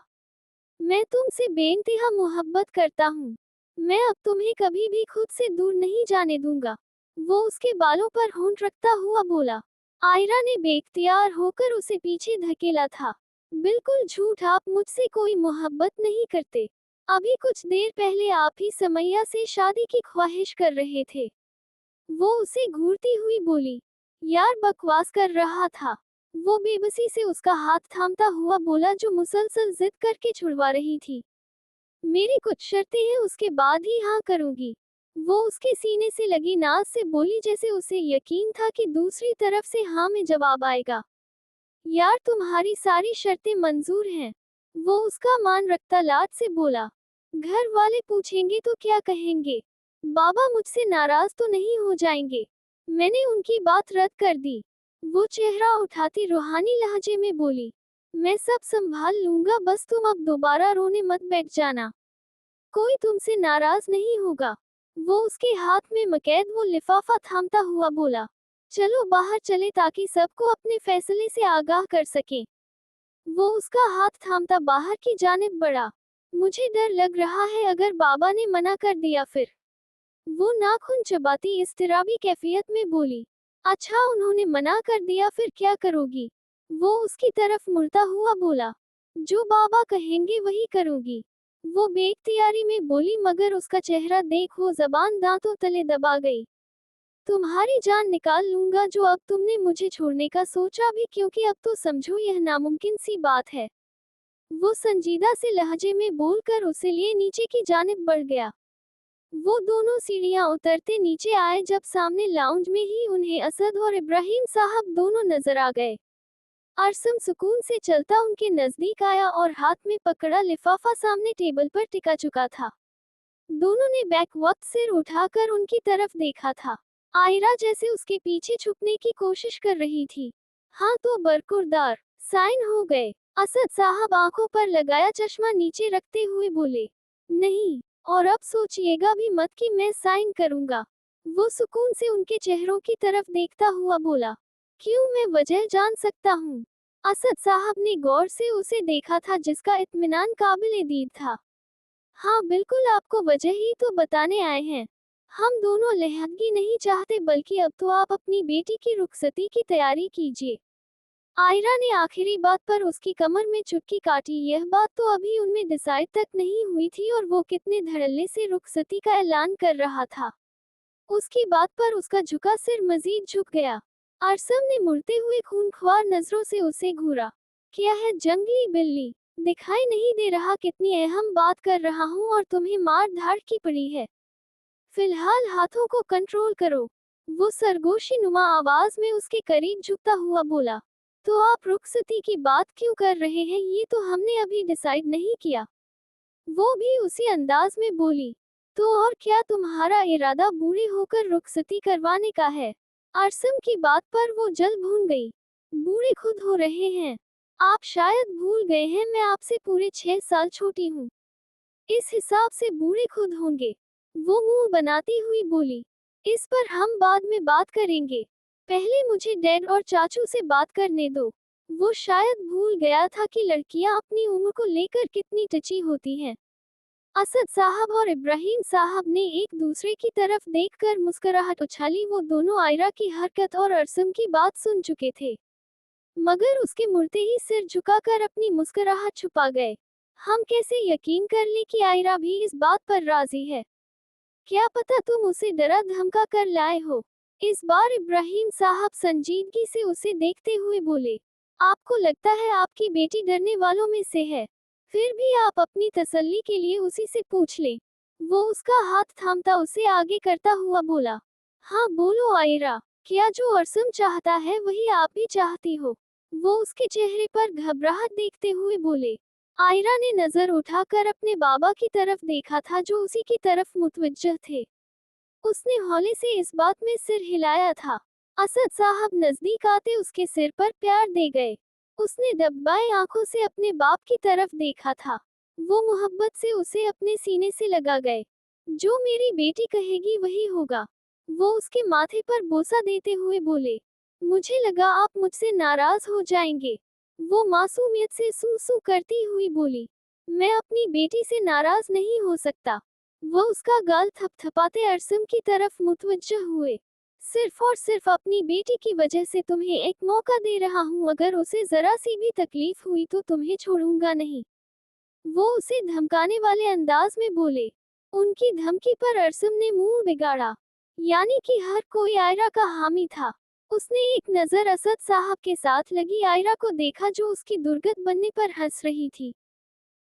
मैं तुमसे बेइंतहा मोहब्बत करता हूँ। मैं अब तुम्हें कभी भी खुद से दूर नहीं जाने दूंगा। वो उसके बालों पर होंठ रखता हुआ बोला। आयरा ने बेख्तियार होकर उसे पीछे धकेला था। बिल्कुल झूठ, आप मुझसे कोई मोहब्बत नहीं करते। अभी कुछ देर पहले आप ही समैया से शादी की ख्वाहिश कर रहे थे। वो उसे घूरती हुई बोली। यार बकवास कर रहा था। वो बेबसी से उसका हाथ थामता हुआ बोला जो मुसलसल जिद करके छुड़वा रही थी। मेरी कुछ शर्तें हैं, उसके बाद ही हाँ करूंगी। वो उसके सीने से लगी नाज से बोली जैसे उसे यकीन था कि दूसरी तरफ से हाँ में जवाब आएगा। यार तुम्हारी सारी शर्तें मंजूर हैं। वो उसका मान रखता लाड से बोला। घर वाले पूछेंगे तो क्या कहेंगे? बाबा मुझसे नाराज तो नहीं हो जाएंगे? मैंने उनकी बात रद्द कर दी। वो चेहरा उठाती रूहानी लहजे में बोली। मैं सब संभाल लूंगा, बस तुम अब दोबारा रोने मत बैठ जाना। कोई तुमसे नाराज नहीं होगा। वो उसके हाथ में मकैद वो लिफाफा थामता हुआ बोला। चलो बाहर चले ताकि सबको अपने फैसले से आगाह कर सकें। वो उसका हाथ थामता बाहर की जानिब बढ़ा। मुझे डर लग रहा है अगर बाबा ने मना कर दिया फिर। वो नाखून चबाती इज़्तिराबी कैफियत में बोली। अच्छा, उन्होंने मना कर दिया फिर क्या करोगी? वो उसकी तरफ मुड़ता हुआ बोला। जो बाबा कहेंगे वही करूंगी। वो बेख्तियारी में बोली, मगर उसका चेहरा देख वो जबान दांतों तले दबा गई। तुम्हारी जान निकाल लूंगा जो अब तुमने मुझे छोड़ने का सोचा भी, क्योंकि अब तो समझो यह नामुमकिन सी बात है। वो संजीदा से लहजे में बोलकर उसे लिए नीचे की जानिब बढ़ गया। वो दोनों सीढ़ियां उतरते नीचे आए जब सामने लाउंज में ही उन्हें असद और इब्राहिम साहब दोनों नजर आ गए। अरसम सुकून से चलता उनके नजदीक आया और हाथ में पकड़ा लिफाफा सामने टेबल पर टिका चुका था। दोनों ने बैक वक्त सिर उठाकर उनकी तरफ देखा था। आयरा जैसे उसके पीछे छुपने की कोशिश कर रही थी। हाँ तो बरकुरदार, साइन हो गए। असद साहब आंखों पर लगाया चश्मा नीचे रखते हुए बोले। नहीं, और अब सोचिएगा भी मत कि मैं साइन करूंगा। वो सुकून से उनके चेहरों की तरफ देखता हुआ बोला। क्यों, मैं वजह जान सकता हूँ? असद साहब ने गौर से उसे देखा था जिसका इत्मीनान काबिल दीद था। हाँ बिल्कुल, आपको वजह ही तो बताने आए हैं। हम दोनों अलहदगी नहीं चाहते, बल्कि अब तो आप अपनी बेटी की रुखसती की तैयारी कीजिए। आयरा ने आखिरी बात पर उसकी कमर में चुटकी काटी। यह बात तो अभी उनमें डिसाइड तक नहीं हुई थी और वो कितने धड़ल्ले से रुखसती का ऐलान कर रहा था। उसकी बात पर उसका झुका सिर मजीद झुक गया। अरसम ने मुड़ते हुए खूनख्वार नजरों से उसे घूरा। क्या है जंगली बिल्ली, दिखाई नहीं दे रहा कितनी अहम बात कर रहा हूँ और तुम्हें मार धाड़ की पड़ी है। फिलहाल हाथों को कंट्रोल करो। वो सरगोशी नुमा आवाज में उसके करीब झुकता हुआ बोला। तो आप रुखसती की बात क्यों कर रहे हैं, ये तो हमने अभी डिसाइड नहीं किया। वो भी उसी अंदाज में बोली। तो और क्या तुम्हारा इरादा बूढ़े होकर रुखसती करवाने का है? अरसम की बात पर वो जल भून गई। बूढ़े खुद हो रहे हैं। आप शायद भूल गए हैं, मैं आपसे पूरे 6 साल छोटी हूँ। इस हिसाब से बूढ़े खुद होंगे। वो मुंह बनाती हुई बोली। इस पर हम बाद में बात करेंगे। पहले मुझे डैड और चाचू से बात करने दो। वो शायद भूल गया था कि लड़कियां अपनी उम्र को लेकर कितनी टची होती हैं। असद साहब और इब्राहिम साहब ने एक दूसरे की तरफ देखकर मुस्कुराहट उछाली। वो दोनों आयरा की हरकत और अरसम की बात सुन चुके थे, मगर उसके मुड़ते ही सिर झुकाकर अपनी मुस्कुराहट छुपा गए। हम कैसे यकीन कर ले कि आयरा भी इस बात पर राजी है? क्या पता तुम उसे डरा धमका कर लाए हो। इस बार इब्राहिम साहब संजीदगी से उसे देखते हुए बोले। आपको लगता है आपकी बेटी डरने वालों में से है? फिर भी आप अपनी तसल्ली के लिए उसी से पूछ लें। वो उसका हाथ थामता उसे आगे करता हुआ बोला। हाँ बोलो आयरा, क्या जो अरसम चाहता है वही आप भी चाहती हो? वो उसके चेहरे पर घबराहट देखते हुए बोले। आयरा ने नजर उठाकर अपने बाबा की तरफ देखा था, जो उसी की तरफ मुतवज्जह थे। उसने हौले से इस बात में सिर हिलाया था। असद साहब नजदीक आते उसके सिर पर प्यार दे गए। उसने दबाए आंखों से अपने बाप की तरफ देखा था। वो मोहब्बत से उसे अपने सीने से लगा गए। जो मेरी बेटी कहेगी वही होगा। वो उसके माथे पर बोसा देते हुए बोले। मुझे लगा आप मुझसे नाराज हो जाएंगे। वो मासूमियत से सू सू करती हुई बोली। मैं अपनी बेटी से नाराज नहीं हो सकता। वो उसका गाल थपथपाते अरसम की तरफ मुतवज्जह हुए। सिर्फ और सिर्फ अपनी बेटी की वजह से तुम्हें एक मौका दे रहा हूँ, अगर उसे जरा सी भी तकलीफ हुई तो तुम्हें छोड़ूंगा नहीं। वो उसे धमकाने वाले अंदाज में बोले। उनकी धमकी पर अरसम ने मुंह बिगाड़ा। यानी कि हर कोई आयरा का हामी था। उसने एक नजर असद साहब के साथ लगी आयरा को देखा, जो उसकी दुर्गत बनने पर हंस रही थी।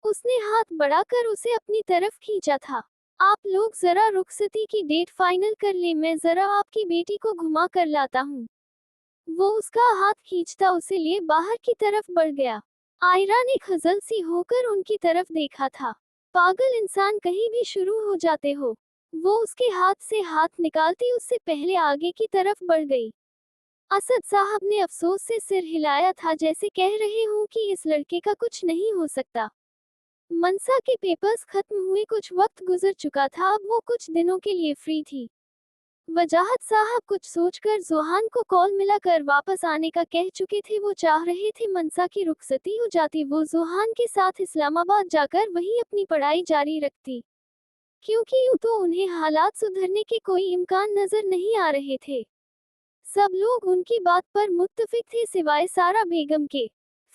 उसने हाथ बढ़ाकर उसे अपनी तरफ खींचा था। आप लोग जरा रुखसती की डेट फाइनल कर ले, मैं जरा आपकी बेटी को घुमा कर लाता हूँ। वो उसका हाथ खींचता उसे लिए बाहर की तरफ बढ़ गया। आयरा ने खजल सी होकर उनकी तरफ देखा था। पागल इंसान कहीं भी शुरू हो जाते हो। वो उसके हाथ से हाथ निकालती उससे पहले आगे की तरफ बढ़ गई। असद साहब ने अफसोस से सिर हिलाया था, जैसे कह रहे हूँ कि इस लड़के का कुछ नहीं हो सकता। मनसा के पेपर्स खत्म हुए, कुछ वक्त गुजर चुका था, अब वो कुछ दिनों के लिए फ्री थी। वजाहत साहब कुछ सोचकर जोहान को कॉल मिलाकर वापस आने का कह चुके थे। वो चाह रहे थे मनसा की रुखसती हो जाती, वो जोहान के साथ इस्लामाबाद जाकर वहीं अपनी पढ़ाई जारी रखती, क्योंकि यूं तो उन्हें हालात सुधरने के कोई इम्कान नजर नहीं आ रहे थे। सब लोग उनकी बात पर मुत्तफिक थे सिवाय सारा बेगम के।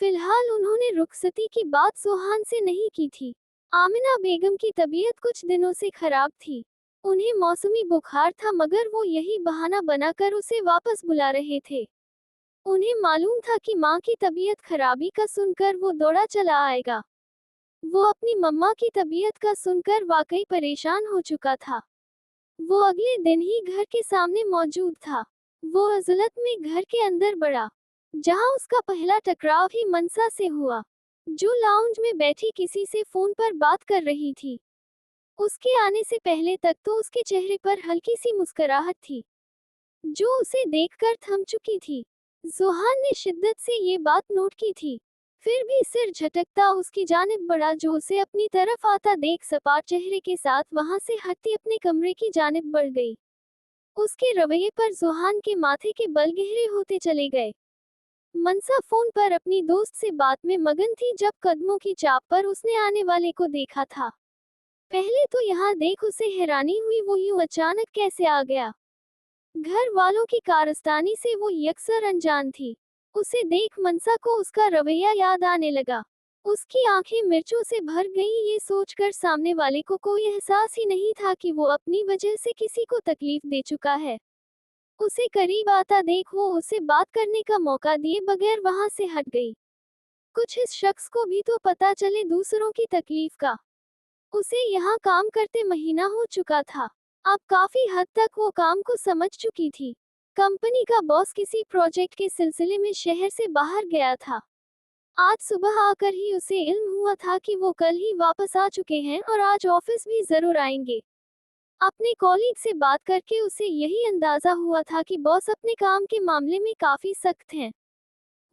फिलहाल उन्होंने रुखसती की बात जोहान से नहीं की थी। आमिना बेगम की तबीयत कुछ दिनों से खराब थी। उन्हें मौसमी बुखार था, मगर वो यही बहाना बनाकर उसे वापस बुला रहे थे। उन्हें मालूम था कि माँ की तबीयत खराबी का सुनकर वो दौड़ा चला आएगा। वो अपनी मम्मा की तबीयत का सुनकर वाकई परेशान हो चुका था। वो अगले दिन ही घर के सामने मौजूद था। वो अजलत में घर के अंदर बढ़ा, जहां उसका पहला टकराव ही मनसा से हुआ, जो लाउंज में बैठी किसी से फोन पर बात कर रही थी। उसके आने से पहले तक तो उसके चेहरे पर हल्की सी मुस्कुराहट थी, जो उसे देखकर थम चुकी थी। जोहान ने शिद्दत से ये बात नोट की थी, फिर भी सिर झटकता उसकी जानिब बढ़ा, जो उसे अपनी तरफ आता देख सपाट चेहरे के साथ वहां से हटती अपने कमरे की जानिब बढ़ गई। उसके रवैये पर जोहान के माथे के बल गहरे होते चले गए। मनसा फोन पर अपनी दोस्त से बात में मगन थी, जब कदमों की चाप पर उसने आने वाले को देखा था। पहले तो यहाँ देख, उसे हैरानी हुई वो यूं अचानक कैसे आ गया। घर वालों की कारस्तानी से वो यकसर अनजान थी। उसे देख मनसा को उसका रवैया याद आने लगा। उसकी आंखें मिर्चों से भर गईं, ये सोचकर सामने वाले को कोई एहसास ही नहीं था कि वो अपनी वजह से किसी को तकलीफ दे चुका है। उसे करीब आता देख वो उसे बात करने का मौका दिए बगैर वहां से हट गई। कुछ इस शख्स को भी तो पता चले दूसरों की तकलीफ का। उसे यहाँ काम करते महीना हो चुका था। अब काफी हद तक वो काम को समझ चुकी थी। कंपनी का बॉस किसी प्रोजेक्ट के सिलसिले में शहर से बाहर गया था। आज सुबह आकर ही उसे इल्म हुआ था कि वो कल ही वापस आ चुके हैं और आज ऑफिस भी जरूर आएंगे। अपने कॉलीग से बात करके उसे यही अंदाजा हुआ था कि बॉस अपने काम के मामले में काफी सख्त हैं।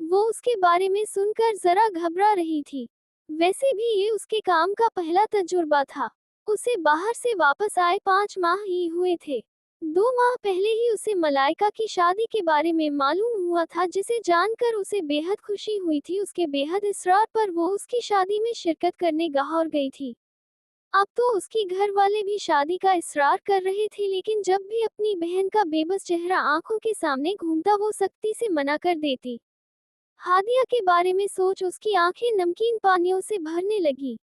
वो उसके बारे में सुनकर जरा घबरा रही थी। वैसे भी ये उसके काम का पहला तजुर्बा था। उसे बाहर से वापस आए 5 माह ही हुए थे। 2 माह पहले ही उसे मलाइका की शादी के बारे में मालूम हुआ था, जिसे जानकर उसे बेहद खुशी हुई थी। उसके बेहद इसरार पर वो उसकी शादी में शिरकत करने लाहौर गई थी। अब तो उसकी घर वाले भी शादी का इसरार कर रहे थे, लेकिन जब भी अपनी बहन का बेबस चेहरा आंखों के सामने घूमता वो सख्ती से मना कर देती। हादिया के बारे में सोच उसकी आंखें नमकीन पानियों से भरने लगी।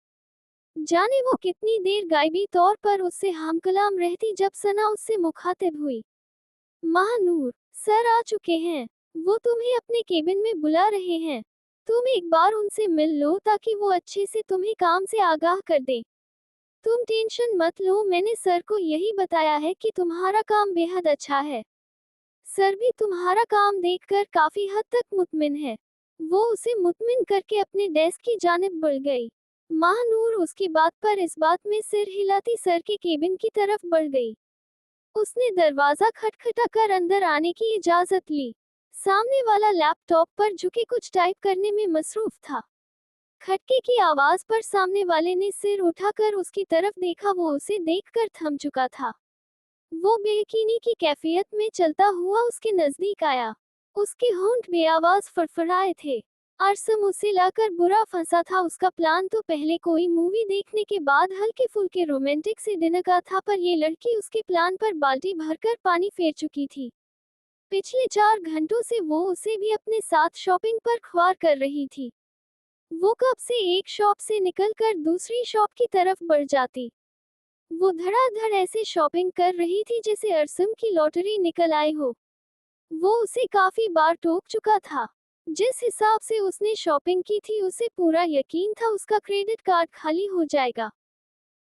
जाने वो कितनी देर गायबी तौर पर उससे हमकलाम रहती जब सना उससे मुखातिब हुई। महानूर, सर आ चुके हैं। वो तुम्हें अपने केबिन में बुला रहे हैं। तुम एक बार उनसे मिल लो ताकि वो अच्छे से तुम्हें काम से आगाह कर दें। तुम टेंशन मत लो, मैंने सर को यही बताया है कि तुम्हारा काम बेहद अच्छा है। सर भी तुम्हारा काम देखकर काफी हद तक मुतमिन है। वो उसे मुतमिन करके अपने डेस्क की जानिब बढ़ गई। महानूर उसकी बात पर इस बात में सिर हिलाती सर के केबिन की तरफ बढ़ गई। उसने दरवाजा खटखटाकर अंदर आने की इजाजत ली। सामने वाला लैपटॉप पर झुके कुछ टाइप करने में मसरूफ था। खटके की आवाज पर सामने वाले ने सिर उठाकर उसकी तरफ देखा। वो उसे देखकर थम चुका था। वो बेयकीनी की कैफियत में चलता हुआ उसके नजदीक आया। उसके होंठ बेआवाज फड़फड़ाए थे। अरसम उसे लाकर बुरा फंसा था। उसका प्लान तो पहले कोई मूवी देखने के बाद हल्के फुल्के रोमांटिक से डिनर का था, पर ये लड़की उसके प्लान पर बाल्टी भरकर पानी फेर चुकी थी। पिछले 4 घंटों से वो उसे भी अपने साथ शॉपिंग पर ख्वार कर रही थी। वो कब से एक शॉप से निकलकर दूसरी शॉप की तरफ बढ़ जाती। वो धड़ाधड़ ऐसे शॉपिंग कर रही थी जैसे अरसम की लॉटरी निकल आई हो। वो उसे काफी बार टोक चुका था। जिस हिसाब से उसने शॉपिंग की थी उसे पूरा यकीन था उसका क्रेडिट कार्ड खाली हो जाएगा।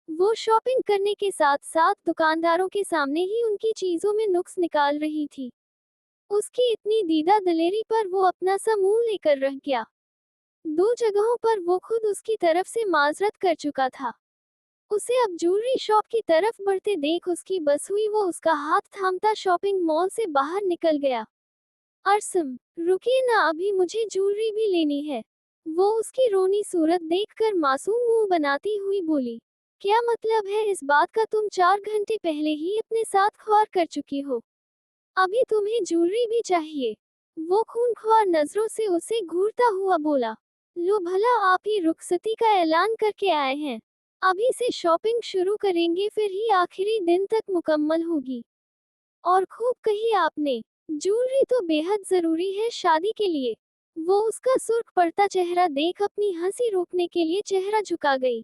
वो शॉपिंग करने के साथ साथ दुकानदारों के सामने ही उनकी चीजों में नुक्स निकाल रही थी। उसकी इतनी दीदा दिलेरी पर वो अपना सा मुंह लेकर रह गया। 2 जगहों पर वो खुद उसकी तरफ से माजरत कर चुका था। उसे अब ज्वेलरी शॉप की तरफ बढ़ते देख उसकी बस हुई। वो उसका हाथ थामता शॉपिंग मॉल से बाहर निकल गया। अरसम, रुकिए ना, अभी मुझे ज्वेलरी भी लेनी है। वो उसकी रोनी सूरत देखकर मासूम मुंह बनाती हुई बोली। क्या मतलब है इस बात का? तुम 4 घंटे पहले ही अपने साथ ख्वार कर चुकी हो। अभी तुम्हें ज्वेलरी भी चाहिए? वो खूनख्वार नजरों से उसे घूरता हुआ बोला। लो भला, आप ही रुखसती का ऐलान करके आए हैं। अभी से शॉपिंग शुरू करेंगे, फिर ही आखिरी दिन तक मुकम्मल होगी। और खूब कही आपने। ज्वेलरी तो बेहद जरूरी है शादी के लिए। वो उसका सुर्ख पड़ता चेहरा देख अपनी हंसी रोकने के लिए चेहरा झुका गई।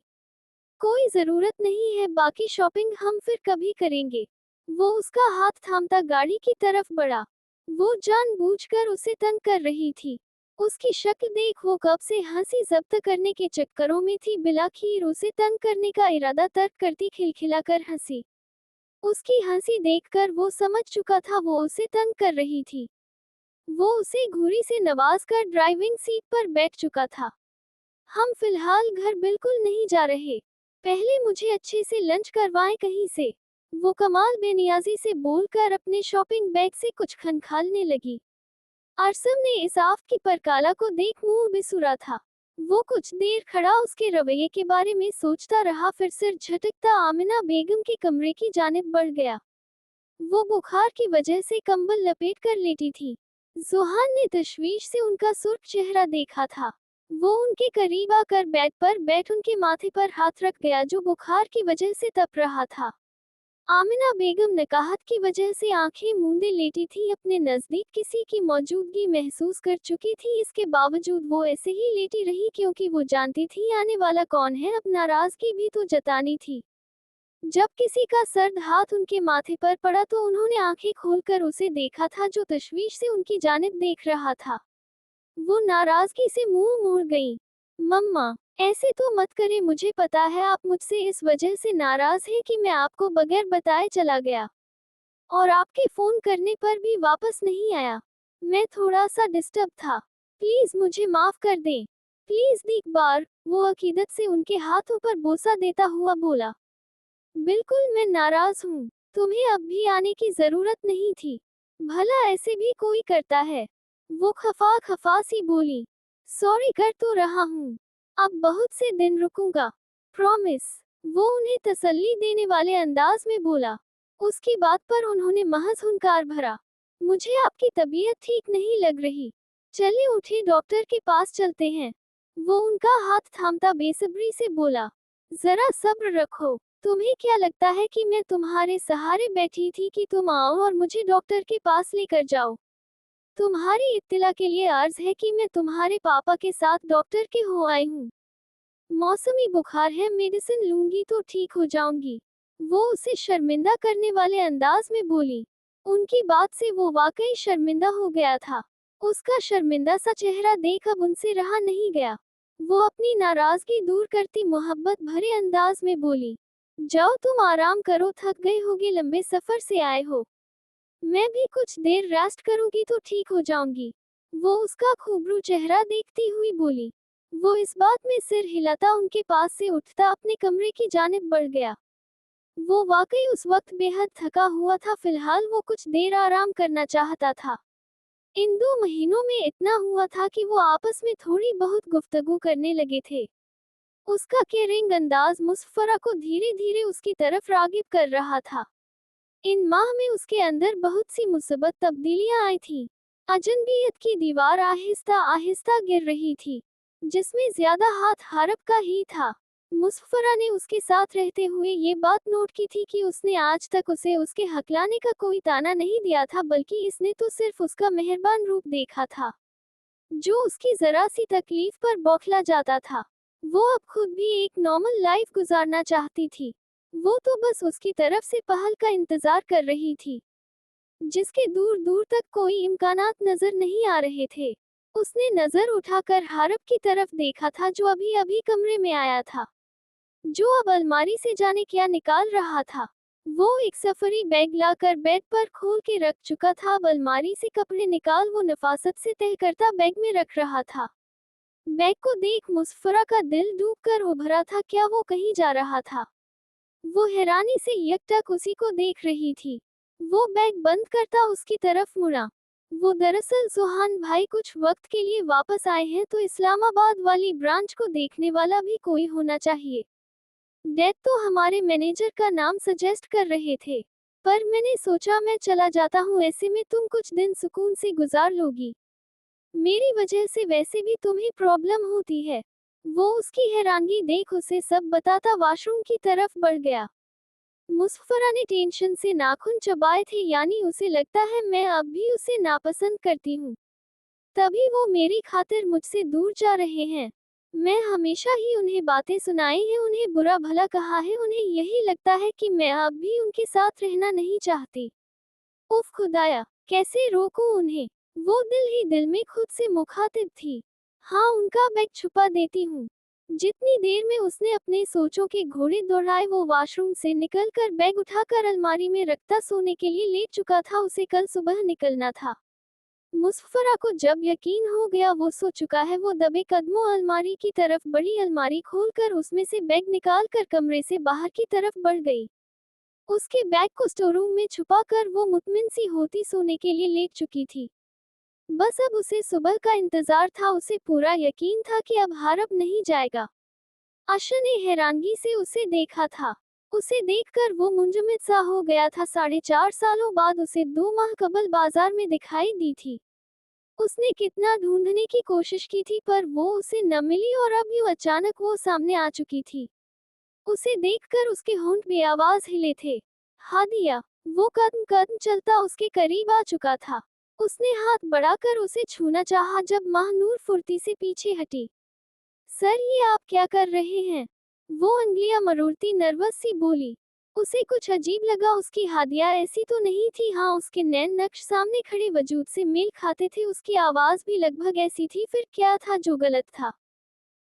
कोई जरूरत नहीं है, बाकी शॉपिंग हम फिर कभी करेंगे। वो उसका हाथ थामता गाड़ी की तरफ बढ़ा। वो जानबूझकर उसे तंग कर रही थी। उसकी शक्ल देख वो कब से हंसी जब्त करने के चक्करों में थी। बिलाखिर उसे तंग करने का इरादा तर्क करती खिलखिलाकर हंसी। उसकी हंसी देखकर वो समझ चुका था वो उसे तंग कर रही थी। वो उसे घूरी से नवाजकर ड्राइविंग सीट पर बैठ चुका था। हम फिलहाल घर बिल्कुल नहीं जा रहे। पहले मुझे अच्छे से लंच करवाएं कहीं से। वो कमाल बेनियाजी से बोलकर अपने शॉपिंग बैग से कुछ खनखालने लगी। अरसम ने इसाफ की परकाला को देख मुंह बिसुरा था। वो कुछ देर खड़ा उसके रवैये के बारे में सोचता रहा, फिर सिर झटकता आमिना बेगम के कमरे की जानिब बढ़ गया। वो बुखार की वजह से कंबल लपेट कर लेटी थी। जुहान ने तशवीश से उनका सुर्ख चेहरा देखा था। वो उनके करीब आकर बेड पर बैठ उनके माथे पर हाथ रख गया जो बुखार की वजह से तप रहा था। आमिना बेगम नकाहत की वजह से आंखें मूंदे लेटी थी, अपने नजदीक किसी की मौजूदगी महसूस कर चुकी थी। इसके बावजूद वो ऐसे ही लेटी रही क्योंकि वो जानती थी आने वाला कौन है। अब नाराजगी भी तो जतानी थी। जब किसी का सर्द हाथ उनके माथे पर पड़ा तो उन्होंने आंखें खोलकर उसे देखा था जो तशवीश से उनकी जानिब देख रहा था। वो नाराजगी से मुंह मोड़ गई। मम्मा, ऐसे तो मत करे, मुझे पता है आप मुझसे इस वजह से नाराज हैं कि मैं आपको बगैर बताए चला गया और आपके फोन करने पर भी वापस नहीं आया। मैं थोड़ा सा डिस्टर्ब था। प्लीज मुझे माफ कर दें। प्लीज एक बार, वो अकीदत से उनके हाथों पर बोसा देता हुआ बोला। बिल्कुल मैं नाराज हूँ। तुम्हें अब भी आने की जरूरत नहीं थी। भला ऐसे भी कोई करता है? वो खफा खफा सी बोली। सॉरी कर तो रहा हूँ। अब बहुत से दिन रुकूंगा। प्रॉमिस। वो उन्हें तसल्ली देने वाले अंदाज में बोला। उसकी बात पर उन्होंने महज हुंकार भरा। मुझे आपकी तबीयत ठीक नहीं लग रही। चलिए उठे, डॉक्टर के पास चलते हैं। वो उनका हाथ थामता बेसब्री से बोला। जरा सब्र रखो। तुम्हें क्या लगता है कि मैं तुम्हारे सहारे बैठी थी कि तुम आओ और मुझे डॉक्टर के पास लेकर जाओ? तुम्हारी इत्तला के लिए अर्ज है कि मैं तुम्हारे पापा के साथ डॉक्टर के हो आई हूँ। मौसमी बुखार है, मेडिसिन लूंगी तो ठीक हो जाऊंगी। वो उसे शर्मिंदा करने वाले अंदाज में बोली। उनकी बात से वो वाकई शर्मिंदा हो गया था। उसका शर्मिंदा सा चेहरा देख अब उनसे रहा नहीं गया। वो अपनी नाराजगी दूर करती मोहब्बत भरे अंदाज में बोली। जाओ तुम आराम करो, थक गए होगे, लंबे सफर से आए हो। मैं भी कुछ देर रेस्ट करूंगी तो ठीक हो जाऊंगी। वो उसका खूबरू चेहरा देखती हुई बोली। वो इस बात में सिर हिलाता उनके पास से उठता अपने कमरे की जानिब बढ़ गया। वो वाकई उस वक्त बेहद थका हुआ था। फिलहाल वो कुछ देर आराम करना चाहता था। इन 2 महीनों में इतना हुआ था कि वो आपस में थोड़ी बहुत गुफ्तगू करने लगे थे। उसका केयरिंग अंदाज मुसफ्फरा को धीरे धीरे उसकी तरफ रागिब कर रहा था। इन माह में उसके अंदर बहुत सी मुसीबत तब्दीलियां आई थीं। अजनबियत की दीवार आहिस्ता आहिस्ता गिर रही थी, जिसमें ज्यादा हाथ हारब का ही था। मुसफ्फरा ने उसके साथ रहते हुए ये बात नोट की थी कि उसने आज तक उसे उसके हकलाने का कोई ताना नहीं दिया था, बल्कि इसने तो सिर्फ उसका मेहरबान रूप देखा था, जो उसकी जरा सी तकलीफ पर बौखला जाता था। वो अब खुद भी एक नॉर्मल लाइफ गुजारना चाहती थी। वो तो बस उसकी तरफ से पहल का इंतजार कर रही थी, जिसके दूर दूर तक कोई इम्कानात नजर नहीं आ रहे थे। उसने नजर उठाकर हारब की तरफ देखा था जो अभी अभी कमरे में आया था, जो अब अलमारी से जाने क्या निकाल रहा था। वो एक सफरी बैग लाकर बेड पर खोल के रख चुका था। अब अलमारी से कपड़े निकाल वो नफासत से तह करता बैग में रख रहा था। बैग को देख मुसफ्फरा का दिल डूब कर उभरा था। क्या वो कहीं जा रहा था? वो हैरानी से यकटक उसी को देख रही थी। वो बैग बंद करता उसकी तरफ मुड़ा। वो दरअसल सुहान भाई कुछ वक्त के लिए वापस आए हैं, तो इस्लामाबाद वाली ब्रांच को देखने वाला भी कोई होना चाहिए। डैड तो हमारे मैनेजर का नाम सजेस्ट कर रहे थे, पर मैंने सोचा मैं चला जाता हूँ, ऐसे में तुम कुछ दिन सुकून से गुजार लोगी। मेरी वजह से वैसे भी तुम्हें प्रॉब्लम होती है। वो उसकी हैरानगी देख उसे सब बताता वॉशरूम की तरफ बढ़ गया। मुसफ्फरा ने टेंशन से नाखून चबाए थे, यानी उसे लगता है मैं अब भी उसे नापसंद करती हूँ, तभी वो मेरी खातिर मुझसे दूर जा रहे हैं। मैं हमेशा ही उन्हें बातें सुनाई है, उन्हें बुरा भला कहा है, उन्हें यही लगता है कि मैं अब भी उनके साथ रहना नहीं चाहती। उफ खुदाया, कैसे रोकूं उन्हें? वो दिल ही दिल में खुद से मुखातिब थी। हाँ, उनका बैग छुपा देती हूँ। जितनी देर में उसने अपने सोचों के घोड़े दौड़ाए, वो वॉशरूम से निकलकर बैग उठाकर अलमारी में रखता सोने के लिए लेट चुका था। उसे कल सुबह निकलना था। मुसफ्फरा को जब यकीन हो गया वो सो चुका है, वो दबे कदमों अलमारी की तरफ बढ़ी। अलमारी खोलकर उसमें से बैग निकालकर कमरे से बाहर की तरफ बढ़ गई। उसके बैग को स्टोरूम में छुपाकर वो मुतमिन सी होती सोने के लिए लेट चुकी थी। बस अब उसे सुबह का इंतजार था। उसे पूरा यकीन था कि अब हारब नहीं जाएगा। आशा ने हैरानगी से उसे देखा था। उसे देखकर वो मुंजमद सा हो गया था। 4.5 सालों बाद उसे 2 माह कबल बाजार में दिखाई दी थी। उसने कितना ढूंढने की कोशिश की थी पर वो उसे न मिली और अब यूं अचानक वो सामने आ चुकी थी। उसे देखकर उसके होंठ बेआवाज हिले थे। हादिया। वो कदम कदम चलता उसके करीब आ चुका था। उसने हाथ बढ़ाकर उसे छूना चाहा जब महानूर फुर्ती से पीछे हटी। सर ये आप क्या कर रहे हैं? वो अंगलियां मरोड़ती नर्वस सी बोली। उसे कुछ अजीब लगा, उसकी हादिया ऐसी तो नहीं थी। हाँ, उसके नैन नक्श सामने खड़े वजूद से मेल खाते थे, उसकी आवाज भी लगभग ऐसी थी। फिर क्या था जो गलत था?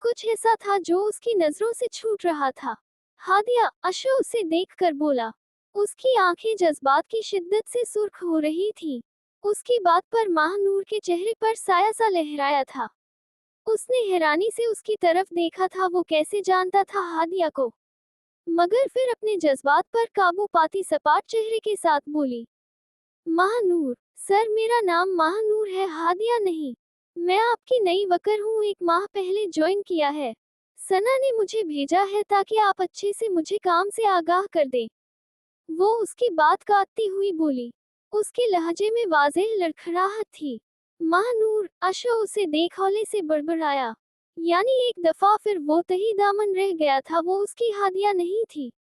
कुछ ऐसा था जो उसकी नजरों से छूट रहा था। हादिया, अशो उसे देखकर बोला। उसकी आंखें जज्बात की शिद्दत से सुर्ख हो रही थीं। उसकी बात पर महानूर के चेहरे पर साया सा लहराया था। उसने हैरानी से उसकी तरफ देखा था, वो कैसे जानता था हादिया को। मगर फिर अपने जज्बात पर काबू पाती सपाट चेहरे के साथ बोली। महानूर। सर मेरा नाम महानूर है, हादिया नहीं। मैं आपकी नई वर्कर हूँ, 1 माह पहले ज्वाइन किया है। सना ने मुझे भेजा है ताकि आप अच्छे से मुझे काम से आगाह कर दें। वो उसकी बात काटती हुई बोली। उसके लहजे में वाज़ेह लड़खड़ाहट थी। महानूर। अशो उसे देख हौले से बड़बड़ाया। यानी एक दफा फिर वो तही दामन रह गया था, वो उसकी हादिया नहीं थी।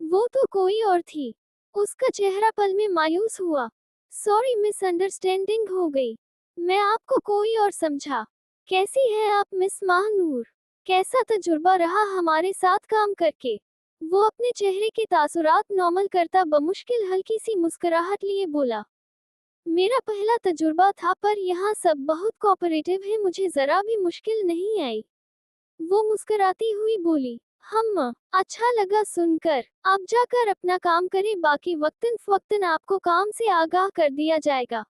वो तो कोई और थी। उसका चेहरा पल में मायूस हुआ। सॉरी, मिसअंडरस्टैंडिंग हो गई। मैं आपको कोई और समझा। कैसी हैं आप मिस महानूर? कैसा तजुर्बा रहा हमारे साथ काम करके? वो अपने चेहरे के तासुरात नॉर्मल करता बमुश्किल हल्की सी मुस्कुराहट लिए बोला। मेरा पहला तजुर्बा था पर यहाँ सब बहुत कोऑपरेटिव है, मुझे जरा भी मुश्किल नहीं आई। वो मुस्कुराती हुई बोली। अच्छा लगा सुनकर। अब जाकर अपना काम करें, बाकी वक्तन फवक्तन आपको काम से आगाह कर दिया जाएगा।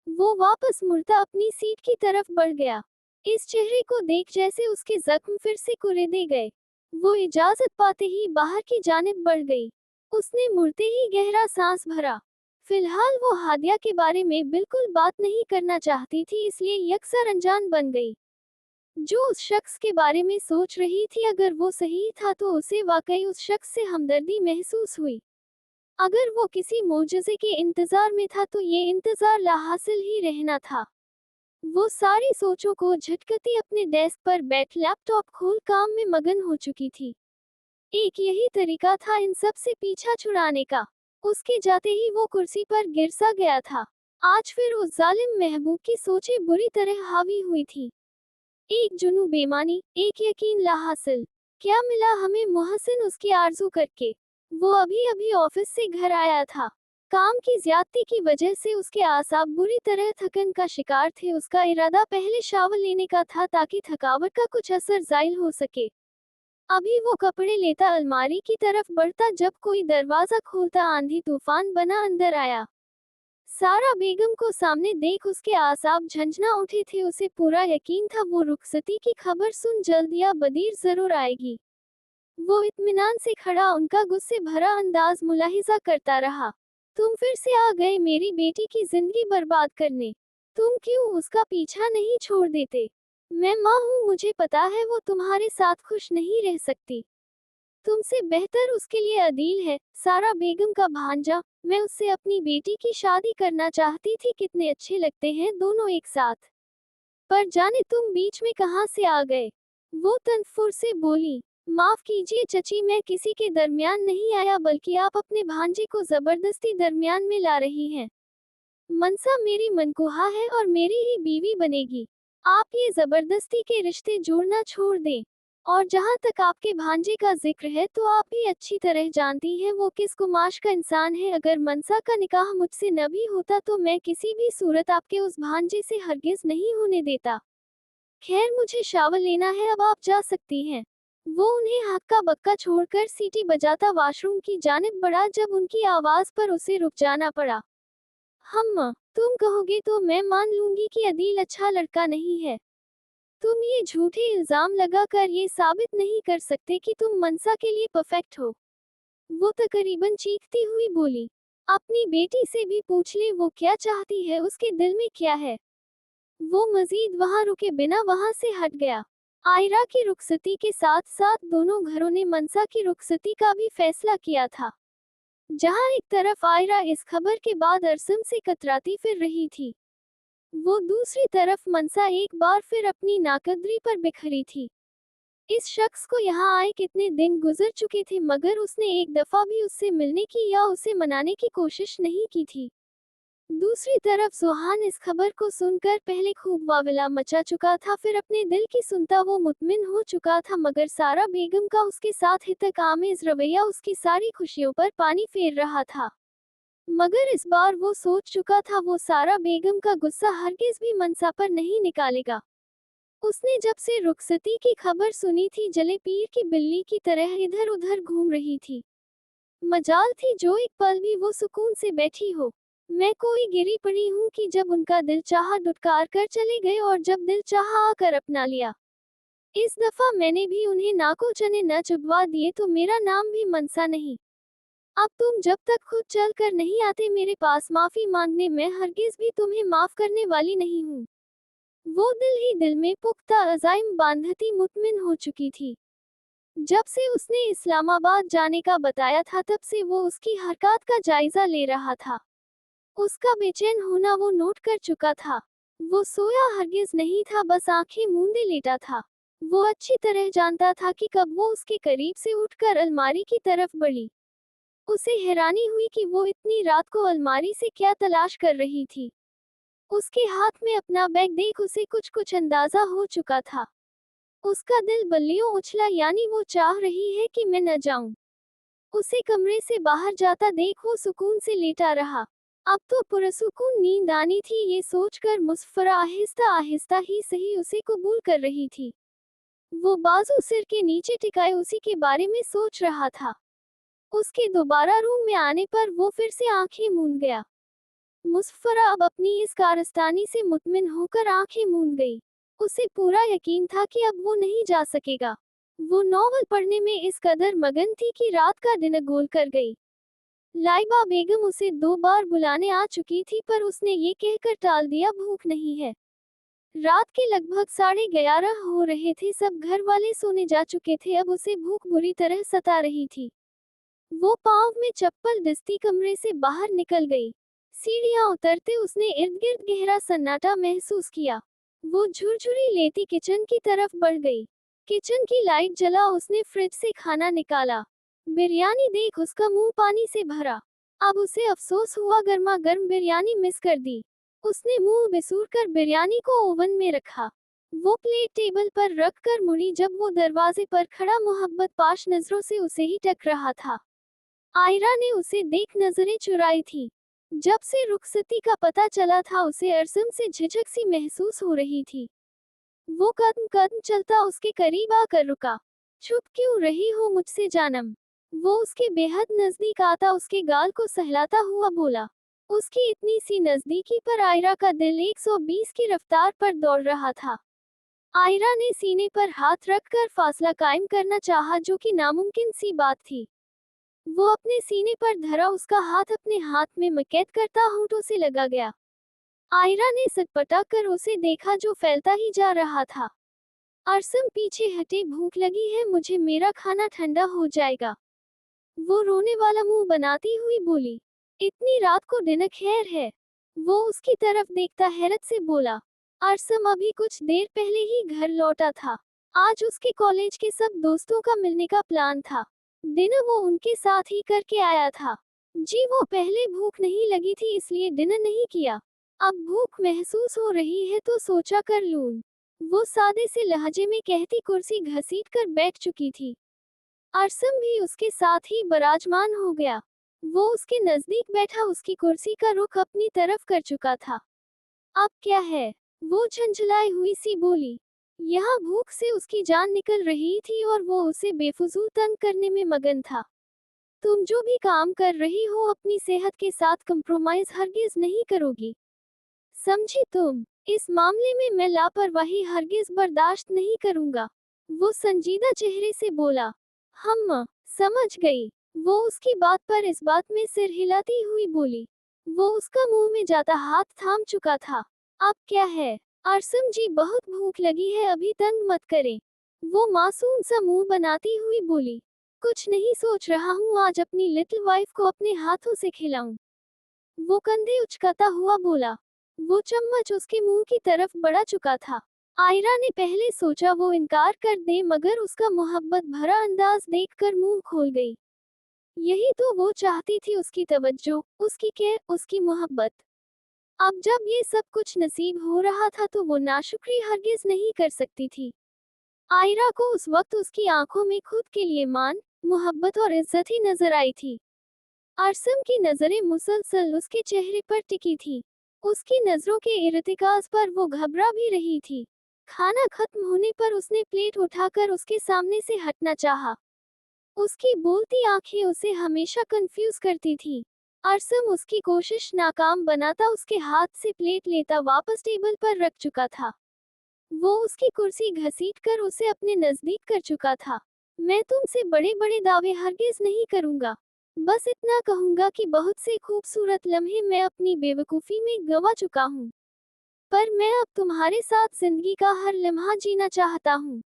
वो वापस मुड़ता अपनी सीट की तरफ बढ़ गया। इस चेहरे को देख जैसे उसके जख्म फिर से कुरेदे गए। वो इजाजत पाते ही बाहर की जानिब बढ़ गई। उसने मुड़ते ही गहरा सांस भरा। फिलहाल वो हादिया के बारे में बिल्कुल बात नहीं करना चाहती थी, इसलिए यकसर अनजान बन गई। जो उस शख्स के बारे में सोच रही थी, अगर वो सही था तो उसे वाकई उस शख्स से हमदर्दी महसूस हुई। अगर वो किसी मोजज़े के इंतजार में था तो ये इंतजार लाहासिल ही रहना था। वो सारी सोचों को झटकती अपने डेस्क पर बैठ लैपटॉप खोल काम में मगन हो चुकी थी। एक यही तरीका था इन सब से पीछा छुड़ाने का। उसके जाते ही वो कुर्सी पर गिर सा गया था। आज फिर उस जालिम महबूब की सोचें बुरी तरह हावी हुई थी। एक जुनू बेमानी, एक यकीन लाहासिल। क्या मिला हमें मोहसिन उसकी आरजू करके? वो अभी अभी ऑफिस से घर आया था। काम की ज्यादती की वजह से उसके आसाब बुरी तरह थकन का शिकार थे। उसका इरादा पहले शावर लेने का था ताकि थकावट का कुछ असर जाहिल हो सके। अभी वो कपड़े लेता अलमारी की तरफ बढ़ता जब कोई दरवाजा खोलता आंधी तूफान बना अंदर आया। सारा बेगम को सामने देख उसके आसाब झंझना उठे थे। उसे पूरा यकीन था वो रुखसती की खबर सुन जल्द या बदीर जरूर आएगी। वो इत्मीनान से खड़ा उनका गुस्से भरा अंदाज मुलाहिजा करता रहा। तुम फिर से आ गए मेरी बेटी की जिंदगी बर्बाद करने। तुम क्यों उसका पीछा नहीं छोड़ देते? मैं माँ हूँ, मुझे पता है वो तुम्हारे साथ खुश नहीं रह सकती। तुमसे बेहतर उसके लिए अदील है, सारा बेगम का भांजा। मैं उससे अपनी बेटी की शादी करना चाहती थी, कितने अच्छे लगते हैं दोनों एक साथ। पर जाने तुम बीच में कहां से आ गए? वो तनफुर से बोली। माफ कीजिए चची, मैं किसी के दरमियान नहीं आया, बल्कि आप अपने भांजे को जबरदस्ती दरमियान में ला रही हैं। मनसा मेरी मनकुहा है और मेरी ही बीवी बनेगी। आप ये जबरदस्ती के रिश्ते जोड़ना छोड़ दें। और जहां तक आपके भांजे का जिक्र है तो आप भी अच्छी तरह जानती हैं वो किस कुमाश का इंसान है। अगर मनसा का निकाह मुझसे न भी होता तो मैं किसी भी सूरत आपके उस भांजे से हरगिज नहीं होने देता। खैर मुझे शावर लेना है, अब आप जा सकती हैं। वो उन्हें हक्का बक्का छोड़कर सीटी बजाता वाशरूम की जानिब बढ़ा जब उनकी आवाज पर उसे रुक जाना पड़ा। तुम कहोगे तो मैं मान लूंगी कि अदील अच्छा लड़का नहीं है। तुम ये झूठे इल्जाम लगाकर ये साबित नहीं कर सकते कि तुम मनसा के लिए परफेक्ट हो। वो तकरीबन चीखती हुई बोली। अपनी बेटी से भी पूछ ले वो क्या चाहती है, उसके दिल में क्या है। वो मजीद वहां रुके बिना वहां से हट गया। आयरा की रुखसती के साथ साथ दोनों घरों ने मनसा की रुखसती का भी फैसला किया था। जहां एक तरफ आयरा इस खबर के बाद अरसम से कतराती फिर रही थी, वो दूसरी तरफ मनसा एक बार फिर अपनी नाकदरी पर बिखरी थी। इस शख्स को यहाँ आए कितने दिन गुजर चुके थे, मगर उसने एक दफा भी उससे मिलने की या उसे मनाने की कोशिश नहीं की थी। दूसरी तरफ सुहान इस खबर को सुनकर पहले खूब वाविला मचा चुका था, फिर अपने दिल की सुनता वो मुतमिन हो चुका था, मगर सारा बेगम का उसके साथ हितक आमेज रवैया उसकी सारी खुशियों पर पानी फेर रहा था। मगर इस बार वो सोच चुका था वो सारा बेगम का गुस्सा हरगिज भी मनसा पर नहीं निकालेगा। उसने जब से रुखसती की खबर सुनी थी जले पीर की बिल्ली की तरह इधर उधर घूम रही थी। मजाल थी जो एक पल भी वो सुकून से बैठी हो। मैं कोई गिरी पड़ी हूँ कि जब उनका दिल चाहा दुटकार कर चले गए और जब दिल चाहा आकर अपना लिया। इस दफा मैंने भी उन्हें नाको चने न चुभवा दिए तो मेरा नाम भी मनसा नहीं। अब तुम जब तक खुद चल कर नहीं आते मेरे पास माफी मांगने, मैं हरगिज भी तुम्हें माफ करने वाली नहीं हूँ। वो दिल ही दिल में पुख्ता अज़ाइम बांधती मुतमिन हो चुकी थी। जब से उसने इस्लामाबाद जाने का बताया था तब से वो उसकी हरकत का जायजा ले रहा था। उसका बेचैन होना वो नोट कर चुका था। वो सोया हरगिज नहीं था, बस आंखें मूंदे लेटा था। वो अच्छी तरह जानता था कि कब वो उसके करीब से उठकर अलमारी की तरफ बढ़ी। उसे हैरानी हुई कि वो इतनी रात को अलमारी से क्या तलाश कर रही थी। उसके हाथ में अपना बैग देख उसे कुछ कुछ अंदाजा हो चुका था। उसका दिल बल्लियों उछला, यानी वो चाह रही है कि मैं न जाऊं। उसे कमरे से बाहर जाता देख वो सुकून से लेटा रहा। अब तो पुरसुकून नींद आनी थी, ये सोचकर मुसफ्फरा आहिस्ता आहिस्ता ही सही उसे कबूल कर रही थी। वो बाजू सिर के नीचे टिकाए उसी के बारे में सोच रहा था। उसके दोबारा रूम में आने पर वो फिर से आंखें मूंद गया। मुसफ्फरा अब अपनी इस कारस्तानी से मुतमिन होकर आंखें मूंद गई। उसे पूरा यकीन था कि अब वो नहीं जा सकेगा। वो नॉवल पढ़ने में इस कदर मगन थी कि रात का दिन गोल कर गई। लाइबा बेगम उसे 2 बार बुलाने आ चुकी थी पर उसने ये कहकर टाल दिया भूख नहीं है। रात के लगभग 11:30 हो रहे थे, सब घर वाले सोने जा चुके थे, अब उसे भूख बुरी तरह सता रही थी। वो पाँव में चप्पल दिस्ती कमरे से बाहर निकल गई। सीढ़ियां उतरते उसने इर्द गिर्द गहरा सन्नाटा महसूस किया। वो झुरझुरी लेती किचन की तरफ बढ़ गई। किचन की लाइट जला, उसने फ्रिज से खाना निकाला। बिरयानी देख उसका मुंह पानी से भरा। अब उसे अफसोस हुआ, गर्मा गर्म बिरयानी मिस कर दी। उसने मुंह बिसूर कर बिरयानी को ओवन में रखा। वो प्लेट टेबल पर रख कर मुड़ी जब वो दरवाजे पर खड़ा मोहब्बत पाश नजरों से उसे ही टक रहा था। आयरा ने उसे देख नजरें चुराई थी। जब से रुखसती का पता चला था उसे अरसम से झिझक सी महसूस हो रही थी। वो कदम कदम चलता उसके करीब आकर रुका। चुप क्यों रही हो मुझसे जानम? वो उसके बेहद नजदीक आता उसके गाल को सहलाता हुआ बोला। उसकी इतनी सी नजदीकी पर आयरा का दिल 120 की रफ्तार पर दौड़ रहा था। आयरा ने सीने पर हाथ रखकर फासला कायम करना चाहा, जो कि नामुमकिन सी बात थी। वो अपने सीने पर धरा उसका हाथ अपने हाथ में मकैद करता होंठों से लगा गया। आयरा ने सटपटा कर उसे देखा जो फैलता ही जा रहा था। अरसम पीछे हटे, भूख लगी है मुझे, मेरा खाना ठंडा हो जाएगा। वो रोने वाला मुंह बनाती हुई बोली। इतनी रात को डिनर खैर है? वो उसकी तरफ देखता हैरत से बोला। अरसम अभी कुछ देर पहले ही घर लौटा था। आज उसके कॉलेज के सब दोस्तों का मिलने का प्लान था। डिनर वो उनके साथ ही करके आया था। जी, वो पहले भूख नहीं लगी थी इसलिए डिनर नहीं किया। अब भूख महसूस हो रही है तो सोचा कर लूं। वो सादे से लहजे में कहती कुर्सी घसीट कर बैठ चुकी थी। अरसम भी उसके साथ ही बराजमान हो गया। वो उसके नजदीक बैठा उसकी कुर्सी का रुख अपनी तरफ कर चुका था। अब क्या है? वो झंझलाई हुई सी बोली। यहाँ भूख से उसकी जान निकल रही थी और वो उसे बेफुजूल तंग करने में मगन था। तुम जो भी काम कर रही हो अपनी सेहत के साथ कंप्रोमाइज हरगिज नहीं करोगी, समझी तुम? इस मामले में मैं लापरवाही हरगिज बर्दाश्त नहीं करूंगा। वो संजीदा चेहरे से बोला। हम समझ गई। वो उसकी बात पर इस बात में सिर हिलाती हुई बोली। वो उसका मुंह में जाता हाथ थाम चुका था। अब क्या है? अरसम जी, बहुत भूख लगी है, अभी तंग मत करें। वो मासूम सा मुंह बनाती हुई बोली। कुछ नहीं, सोच रहा हूँ आज अपनी लिटिल वाइफ को अपने हाथों से खिलाऊं। वो कंधे उचकाता हुआ बोला। वो चम्मच उसके मुंह की तरफ बढ़ा चुका था। आयरा ने पहले सोचा वो इनकार कर दे, मगर उसका मोहब्बत भरा अंदाज देखकर मुंह खोल गई। यही तो वो चाहती थी, उसकी तवज्जो, उसकी केयर, उसकी मोहब्बत। अब जब ये सब कुछ नसीब हो रहा था तो वो नाशुक्री हरगिज नहीं कर सकती थी। आयरा को उस वक्त उसकी आंखों में खुद के लिए मान, मोहब्बत और इज्जत ही नजर आई थी। अरसम की नजरें मुसलसल उसके चेहरे पर टिकी थी। उसकी नजरों के इर्तिकाज पर वो घबरा भी रही थी। खाना खत्म होने पर उसने प्लेट उठाकर उसके सामने से हटना चाहा। उसकी बोलती आंखें उसे हमेशा कंफ्यूज करती थी। अरसम उसकी कोशिश नाकाम बनाता उसके हाथ से प्लेट लेता वापस टेबल पर रख चुका था। वो उसकी कुर्सी घसीटकर उसे अपने नजदीक कर चुका था। मैं तुमसे बड़े बड़े दावे हरगिज नहीं करूंगा। बस इतना कहूंगा कि बहुत से खूबसूरत लम्हे मैं अपनी बेवकूफी में गंवा चुका हूँ। पर मैं अब तुम्हारे साथ जिंदगी का हर लम्हा जीना चाहता हूँ।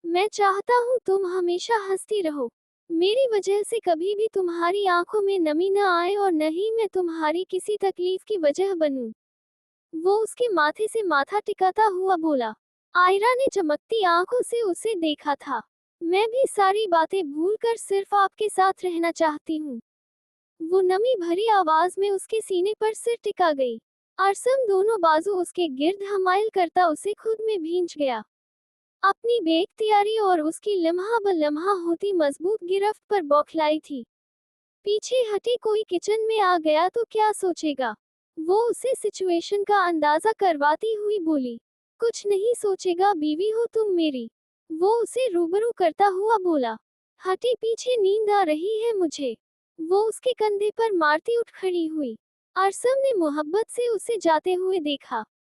मैं चाहता हूँ तुम हमेशा हंसती रहो। मेरी वजह से कभी भी तुम्हारी आंखों में नमी न आए और न ही मैं तुम्हारी किसी तकलीफ की वजह बनूं। वो उसके माथे से माथा टिकाता हुआ बोला। आयरा ने चमकती आंखों से उसे देखा था। मैं भी सारी बातें भूलकर सिर्फ आपके साथ रहना चाहती हूँ। वो नमी भरी आवाज में उसके सीने पर सिर टिका गई। अरसम दोनों बाजू उसके गिर्द हमायल करता उसे खुद में भींच गया। अपनी बेख्तियारी और उसकी लम्हा ब लम्हा होती मजबूत गिरफ्त पर बौखलाई थी। पीछे हटे कोई किचन में आ गया तो क्या सोचेगा। वो उसे सिचुएशन का अंदाजा करवाती हुई बोली। कुछ नहीं सोचेगा, बीवी हो तुम मेरी। वो उसे रूबरू करता हुआ बोला। हटे पीछे, नींद आ रही है मुझे। वो उसके कंधे पर मारती उठ खड़ी हुई। अरसम ने मोहब्बत से उसे जाते हुए देखा।